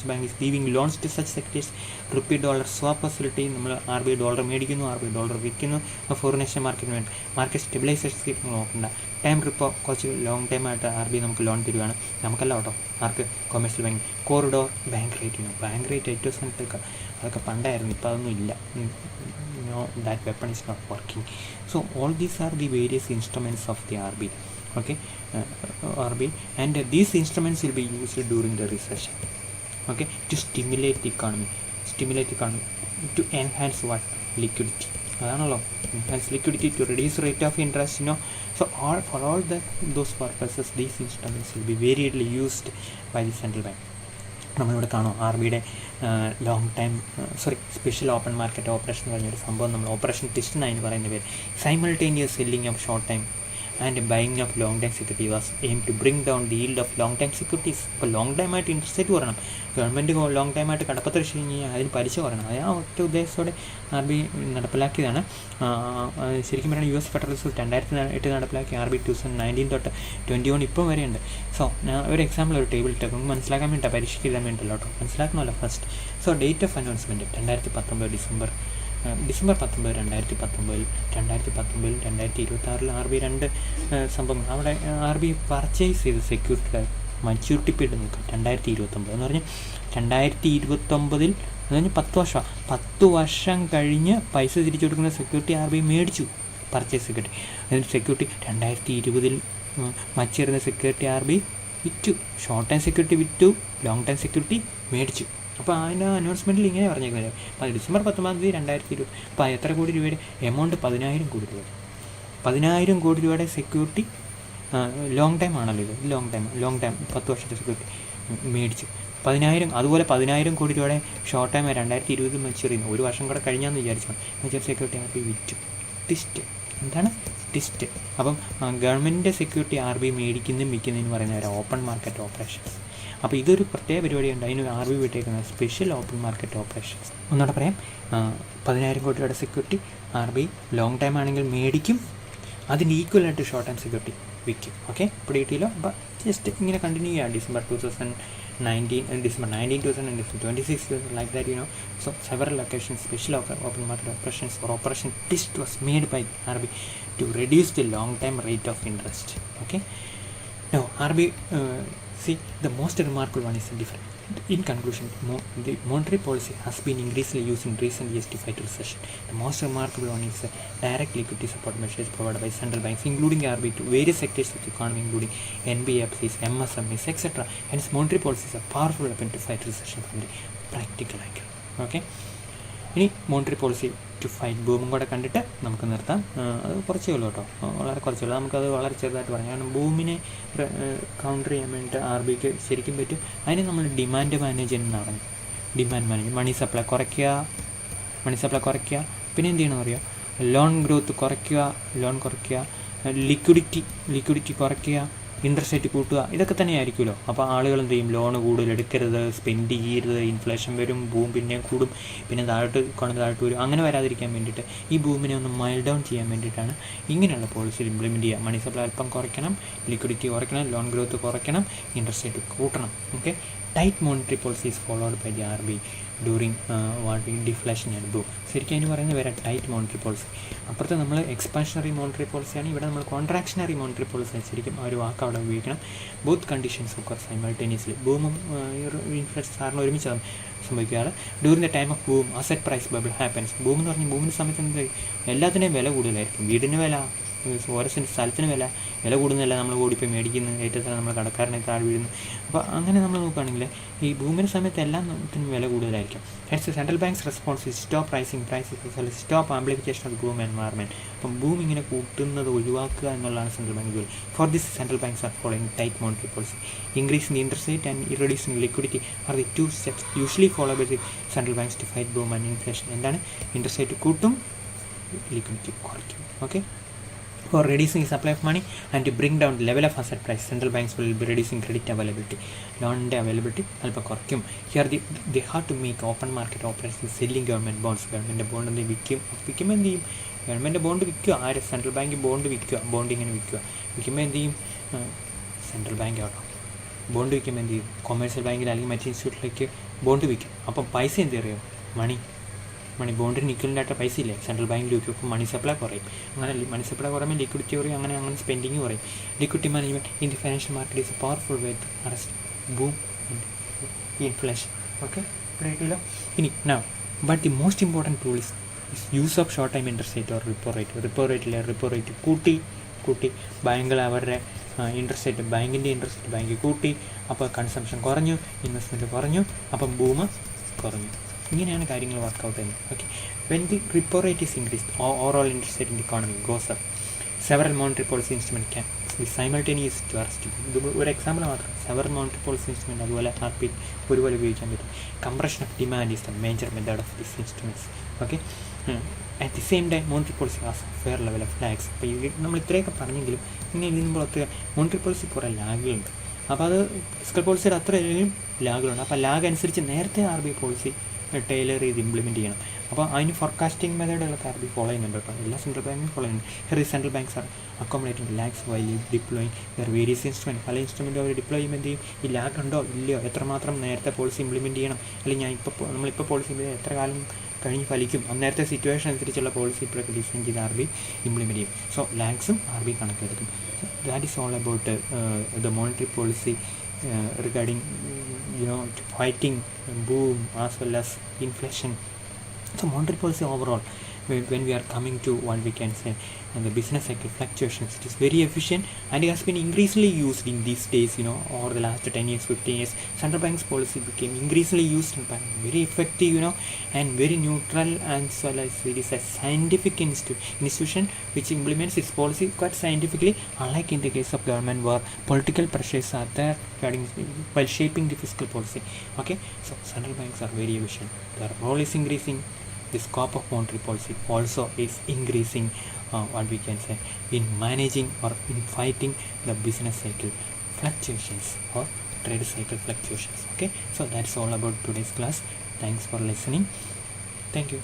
bank is giving loans to such sectors. Rupee dollar swap facility, നമ്മൾ RBI ഡോളർ മേടിക്കുന്നു, RBI ഡോളർ വിൽക്കുന്നു. ഫോറിൻ എക്സ്ചേഞ്ച് മാർക്കറ്റ് സ്റ്റെബിലൈസേഷൻ നോക്കണ്ട. ടൈം റിപ്പോ കുറച്ച് ലോങ് ടൈം ആയിട്ട് RBI നമുക്ക് ലോൺ തരുവാണ്. നമുക്കല്ല കേട്ടോ, ആർക്ക്, commercial bank. Corridor bank rate ഏറ്റവും സ്ഥാനത്തേക്ക് അതൊക്കെ പണ്ടായിരുന്നു, ഇപ്പോൾ അതൊന്നും ഇല്ല. That weapon is not working. So all these are the various instruments of the RBI. Okay, RBI, and these instruments will be used during the recession. Okay, to stimulate the economy, to enhance what, liquidity. അതാണല്ലോ, enhance liquidity, to reduce rate of interest. So for all those purposes, these instruments will be variedly used by the central bank. നമ്മളിവിടെ കാണും RBIയുടെ long time special open market operation എന്ന് പറഞ്ഞൊരു സംഭവം നമ്മൾ ഓപ്പറേഷൻ ട്വിസ്റ്റ് എന്നാണ് പറയുന്ന പേര്. Simultaneous selling of short time and buying of long time security was aim to bring down the yield of long time securities. ഇപ്പോൾ ലോങ് ടൈമായിട്ട് ഇൻട്രസ്റ്റ് റേറ്റ് കുറയണം, ഗവൺമെൻറ് ലോങ് ടൈമായിട്ട് കടപ്പത്ര വെച്ച് കഴിഞ്ഞാൽ അതിന് പലിശ കുറയണം. അത് ആ ഒറ്റ ഉദ്ദേശത്തോടെ RBI നടപ്പിലാക്കിയതാണ്. ശരിക്കും പറഞ്ഞാൽ US ഫെഡറൽ റിസർവ് 2008 നടപ്പിലാക്കി RBI 2019 തൊട്ട് 2021 ഇപ്പം വരെയുണ്ട്. സോ ഞാൻ ഒരു എക്സാമ്പിൾ ഒരു ടേബിൾ ഇട്ട് നമുക്ക് മനസ്സിലാക്കാൻ വേണ്ടിയിട്ടാണ്, പരീക്ഷയ്ക്ക് എഴുതാൻ വേണ്ടിയിട്ടല്ലോ കേട്ടോ, മനസ്സിലാക്കണമല്ലോ first. So date of announcement 2019 December 19, 2019, 2026 RBI 2 സംഭവങ്ങൾ. അവിടെ RBI പർച്ചേസ് ചെയ്ത് സെക്യൂരിറ്റി മച്യൂരിറ്റി പീരീഡ് നോക്കുക 2029 എന്ന് പറഞ്ഞാൽ 2029 എന്ന് പറഞ്ഞാൽ 10 വർഷം. 10 വർഷം കഴിഞ്ഞ് പൈസ തിരിച്ചു കൊടുക്കുന്ന സെക്യൂരിറ്റി RBI മേടിച്ചു, പർച്ചേസ് സെക്യൂരിറ്റി. അതിന് സെക്യൂരിറ്റി 2020 മച്ചേറുന്ന സെക്യൂരിറ്റി RBI വിറ്റു. ഷോർട്ട് ടൈം സെക്യൂരിറ്റി വിറ്റു, ലോങ് ടൈം സെക്യൂരിറ്റി മേടിച്ചു. അപ്പോൾ അതിൻ്റെ അനൗൺസ്മെൻറ്റിൽ ഇങ്ങനെ പറഞ്ഞേക്കുന്നത് ഡിസംബർ 19, 2020. അപ്പോൾ എത്ര കോടി രൂപയുടെ എമൗണ്ട്? 10,000 കോടി രൂപ. 10,000 കോടി രൂപയുടെ സെക്യൂരിറ്റി ലോങ് ടൈം ആണല്ലോ ഇത്, ലോങ് ടൈം 10 വർഷത്തെ സെക്യൂരിറ്റി മേടിച്ചു. 10,000 അതുപോലെ 10,000 കോടി രൂപയുടെ ഷോർട്ട് ടൈം 2020 മെച്ചൂർ ചെയ്യുന്നു. ഒരു വർഷം കൂടെ കഴിഞ്ഞാന്ന് വിചാരിച്ചു മെച്ചൂർ സെക്യൂരിറ്റി RBI വിറ്റു. ടിസ്റ്റ് എന്താണ്? ടിസ്റ്റ്. അപ്പം ഗവൺമെൻറ്റിൻ്റെ സെക്യൂരിറ്റി RBI മേടിക്കുന്നതും വിൽക്കുന്നതെന്ന് പറയുന്ന ഒരു ഓപ്പൺ മാർക്കറ്റ് ഓപ്പറേഷൻസ്. അപ്പോൾ ഇതൊരു പ്രത്യേക പരിപാടിയുണ്ട്, അതിന് RBI വിട്ടേക്കുന്നത് സ്പെഷ്യൽ ഓപ്പൺ മാർക്കറ്റ് ഓപ്പറേഷൻസ്. ഒന്നുകൂടെ പറയാം, 10,000 കോടി രൂപയുടെ സെക്യൂരിറ്റി RBI ലോങ് ടൈം ആണെങ്കിൽ മേടിക്കും, അതിന് ഈക്വലായിട്ട് ഷോർട്ട് ടൈം സെക്യൂരിറ്റി വിൽക്കും. ഓക്കെ, ഇപ്പോൾ കിട്ടിയല്ലോ. അപ്പോൾ ജസ്റ്റ് ഇങ്ങനെ കണ്ടിന്യൂ ചെയ്യാം. December 2019, 2026, like that, So several occasions, special open market operations or operation twist was made by RBI to reduce the long time rate of interest. Okay. Now RBI, see, the most remarkable one is different. In conclusion, the monetary policy has been increasingly used in recent years to fight recession. The most remarkable one is direct liquidity support measures provided by central banks, including RBI, to various sectors of the economy, including NBFCs, MSMEs, etc. Hence, monetary policy is a powerful weapon to fight recession from the practical angle. Okay. ഇനി മോണിറ്ററി പോളിസി ടു ഫൈറ്റ് ബൂമും കൂടെ കണ്ടിട്ട് നമുക്ക് നിർത്താം. അത് കുറച്ചേ ഉള്ളൂ കേട്ടോ, വളരെ കുറച്ചേ ഉള്ളൂ. നമുക്കത് വളരെ ചെറുതായിട്ട് പറയാം. കാരണം ബൂമിനെ കൗണ്ടർ ചെയ്യാൻ വേണ്ടിയിട്ട് RBIക്ക് ശരിക്കും പറ്റും. അതിന് നമ്മൾ ഡിമാൻഡ് മാനേജ്മെൻറ്റ് എന്ന് പറയും. ഡിമാൻഡ് മാനേജ്മെൻറ്റ്, മണി സപ്ലൈ കുറയ്ക്കുക, പിന്നെ എന്ത് ചെയ്യണമെന്ന് അറിയാം, ലോൺ ഗ്രോത്ത് കുറയ്ക്കുക, ലിക്വിഡിറ്റി കുറയ്ക്കുക, ഇൻട്രസ്റ്റ് റേറ്റ് കൂട്ടുക, ഇതൊക്കെ തന്നെ ആയിരിക്കുമല്ലോ. അപ്പോൾ ആളുകൾ എന്ത് ചെയ്യും? ലോൺ കൂടുതൽ എടുക്കരുത്, സ്പെൻഡ് ചെയ്യരുത്, ഇൻഫ്ലേഷൻ വരും, ബൂം പിന്നെ കൂടും, പിന്നെ താഴോട്ട് വരും. അങ്ങനെ വരാതിരിക്കാൻ വേണ്ടിയിട്ട് ഈ ബൂമിനെ ഒന്ന് മൈൽഡ് ഡൗൺ ചെയ്യാൻ വേണ്ടിയിട്ടാണ് ഇങ്ങനെയുള്ള പോളിസി ഇംപ്ലിമെൻറ്റ് ചെയ്യുക. മണി സപ്ലൈ അല്പം കുറയ്ക്കണം, ലിക്വിഡിറ്റി കുറയ്ക്കണം, ലോൺ ഗ്രോത്ത് കുറയ്ക്കണം, ഇൻട്രസ്റ്റ് റേറ്റ് കൂട്ടണം. Okay. Tight monetary policy is followed by the RBI during deflation and boom. ശരിക്കും അതിന് പറയുന്നത് വേറെ ടൈറ്റ് മോണിറ്ററി പോളിസി. അപ്പുറത്ത് നമ്മൾ എക്സ്പാൻഷണറി മോണിറ്ററി പോളിസിയാണ്, ഇവിടെ നമ്മൾ കോൺട്രാക്ഷണറി മോണിറ്ററി പോളിസി. ശരിക്കും ആ ഒരു വാക്ക് അവിടെ ഉപയോഗിക്കണം. ബോത്ത് കണ്ടീഷൻസ് ഒക്കെ സൈമൾട്ടേനിയസ്ലി. ബൂമും ഇൻഫ്ലേഷൻ സാറിന് ഒരുമിച്ച് സംഭവിക്കാറ്. During the time of boom asset price bubble happens. Boom എന്ന് പറഞ്ഞാൽ ബൂമിൻ്റെ സമയത്ത് എന്ത് എല്ലാത്തിൻ്റെയും വില കൂടുതലായിരിക്കും. വീടിന് വില, ഓരോ സ്ഥലത്തിന് വില കൂടുന്നില്ല, നമ്മൾ ഓടിപ്പോയി മേടിക്കുന്നു, ഏറ്റവും നമ്മൾ കടക്കാരനെ താഴെ വീഴുന്നു. അപ്പോൾ അങ്ങനെ നമ്മൾ നോക്കുകയാണെങ്കിൽ ഈ ബൂമിൻ്റെ സമയത്ത് എല്ലാത്തിനും വില കൂടുതലായിരിക്കും. Hence central banks response stop pricing stop amplification of boom environment. അപ്പം ബൂം ഇങ്ങനെ കൂട്ടുന്നത് ഒഴിവാക്കുക എന്നുള്ളതാണ് സെൻട്രൽ ബാങ്ക് ജോലി. For this central banks are following tight monetary policy. Increasing the interest rate and reducing liquidity are the 2 steps usually follow by the central banks to fight boom and inflation. എന്താണ്? ഇൻട്രസ്റ്റ് റേറ്റ് കൂട്ടും, ലിക്വിഡിറ്റി കുറയ്ക്കും. Okay. For reducing supply of money and to bring down the level of asset price, central banks will be reducing credit availability. Loan availability alpa korkum. Here they have to make open market operations selling government bonds. Government bond and വിൽക്കും എന്ത് ചെയ്യും? ഗവൺമെൻറ് ബോണ്ട് വിൽക്കുക. ആര്? സെൻട്രൽ ബാങ്ക് ബോണ്ട് വിൽക്കുക. ബോണ്ട് ഇങ്ങനെ വിൽക്കുമ്പോൾ എന്ത് ചെയ്യും? സെൻട്രൽ ബാങ്ക് ആട്ടോ ബോണ്ട് വിൽക്കുമ്പോൾ എന്ത് ചെയ്യും? കൊമേഴ്സ്യൽ ബാങ്കിൽ അല്ലെങ്കിൽ മറ്റു ഇൻസ്റ്റിറ്റ്യൂട്ടിലേക്ക് ബോണ്ട് വിൽക്കും. അപ്പം പൈസ എന്ത് അറിയാം? മണി ബോണ്ടിന് ഈക്വലൻ്റായിട്ട് പൈസ ഇല്ലേ? സെൻട്രൽ ബാങ്കിൽ വയ്ക്കും. അപ്പോൾ മണി സപ്ലൈ കുറയും. അങ്ങനെ മണി സപ്ലൈ കുറയുമ്പോൾ ലിക്വിഡിറ്റി കുറയും. അങ്ങനെ സ്പെൻഡിങ് കുറയും. Liquidity management in the financial market is a powerful way to arrest boom and inflation. Okay, കിട്ടിയല്ലോ. ഇനി but the most important tool is use of short time interest rate or repo rate കൂട്ടി ബാങ്കുകൾ അവരുടെ ഇൻട്രസ്റ്റ് റേറ്റ്, ബാങ്കിൻ്റെ ഇൻട്രസ്റ്റ് റേറ്റ് ബാങ്ക് കൂട്ടി. അപ്പോൾ കൺസംഷൻ കുറഞ്ഞു, ഇൻവെസ്റ്റ്മെൻറ്റ് കുറഞ്ഞു, അപ്പം ബൂം കുറഞ്ഞു. ഇങ്ങനെയാണ് കാര്യങ്ങൾ വർക്കൗട്ട് ചെയ്യുന്നത്. Okay. When the repo rate is increased, overall interest rate in the economy goes up. Several monetary policy instrument can be simultaneous to arrest. ഇത് ഒരു എക്സാമ്പിൾ മാത്രം. സെവർ മോണിറ്ററി പോളിസി ഇൻസ്ട്രുമെൻറ്റ് അതുപോലെ RP ഒരുപോലെ ഉപയോഗിക്കാൻ പറ്റും. Compression of demand is the major method of this instruments. Okay, at the same time monetary policy has fair level of lags. അപ്പോൾ ഈ നമ്മൾ ഇത്രയൊക്കെ പറഞ്ഞെങ്കിലും ഇങ്ങനെ ഇതിനുമ്പോഴത്തെ മോണിറ്ററി പോളിസി കുറേ ലാഗുകളുണ്ട്. അപ്പോൾ അത് ഫിസ്ക്കൽ പോളിസിയുടെ അത്രയും ലാഗുകളുണ്ട്. അപ്പോൾ ലാഗ് അനുസരിച്ച് നേരത്തെ RBI പോളിസി ടൈലർ ചെയ്ത് ഇംപ്ലിമെൻറ്റ് ചെയ്യണം. അപ്പോൾ അതിന് ഫോർകാസ്റ്റിംഗ് മെത്തേഡുകളൊക്കെ RBI ഫോളോ ചെയ്യുന്നുണ്ട്. ഇപ്പോൾ എല്ലാ സെൻട്രൽ ബാങ്കും ഫോളോ ചെയ്യുന്നുണ്ട്. Here central banks R accommodating lags while deploying there various instrument. പല ഇൻസ്ട്രുമെൻറ്റും അവർ ഡിപ്ലോയ് ചെയ്യുമ്പോൾ എന്ത് ചെയ്യും, ഈ ലാഗ് ഉണ്ടോ ഇല്ലയോ, എത്രമാത്രം നേരത്തെ പോളിസി ഇംപ്ലിമെൻറ്റ് ചെയ്യണം, അല്ലെങ്കിൽ നമ്മളിപ്പോൾ പോളിസി എത്ര കാലം കഴിഞ്ഞ് ഫലിക്കും, അന്നേരത്തെ സിറ്റുവേഷൻ അനുസരിച്ചുള്ള പോളിസി ഇപ്പോഴൊക്കെ ഡിസൈൻ ചെയ്ത് RBI ഇംപ്ലിമെൻറ്റ് ചെയ്യും. സോ ലാഗ്സും RBI കണക്കെടുക്കും. That is all about the monetary policy regarding fighting boom as well as inflation. So monetary policy overall, when we are coming to what we can say and the business cycle fluctuations, it is very efficient and it has been increasingly used in these days. Over the last 10 years, 15 years, central bank's policy became increasingly used and very effective, and very neutral, and as well as it is a scientific institution which implements its policy quite scientifically, unlike in the case of government where political pressures are there regarding while shaping the fiscal policy. Okay, so central banks are very efficient. Their role is increasing. The scope of monetary policy also is increasing, what we can say, in managing or in fighting the business cycle fluctuations or trade cycle fluctuations. Okay, so that's all about today's class. Thanks for listening. Thank you.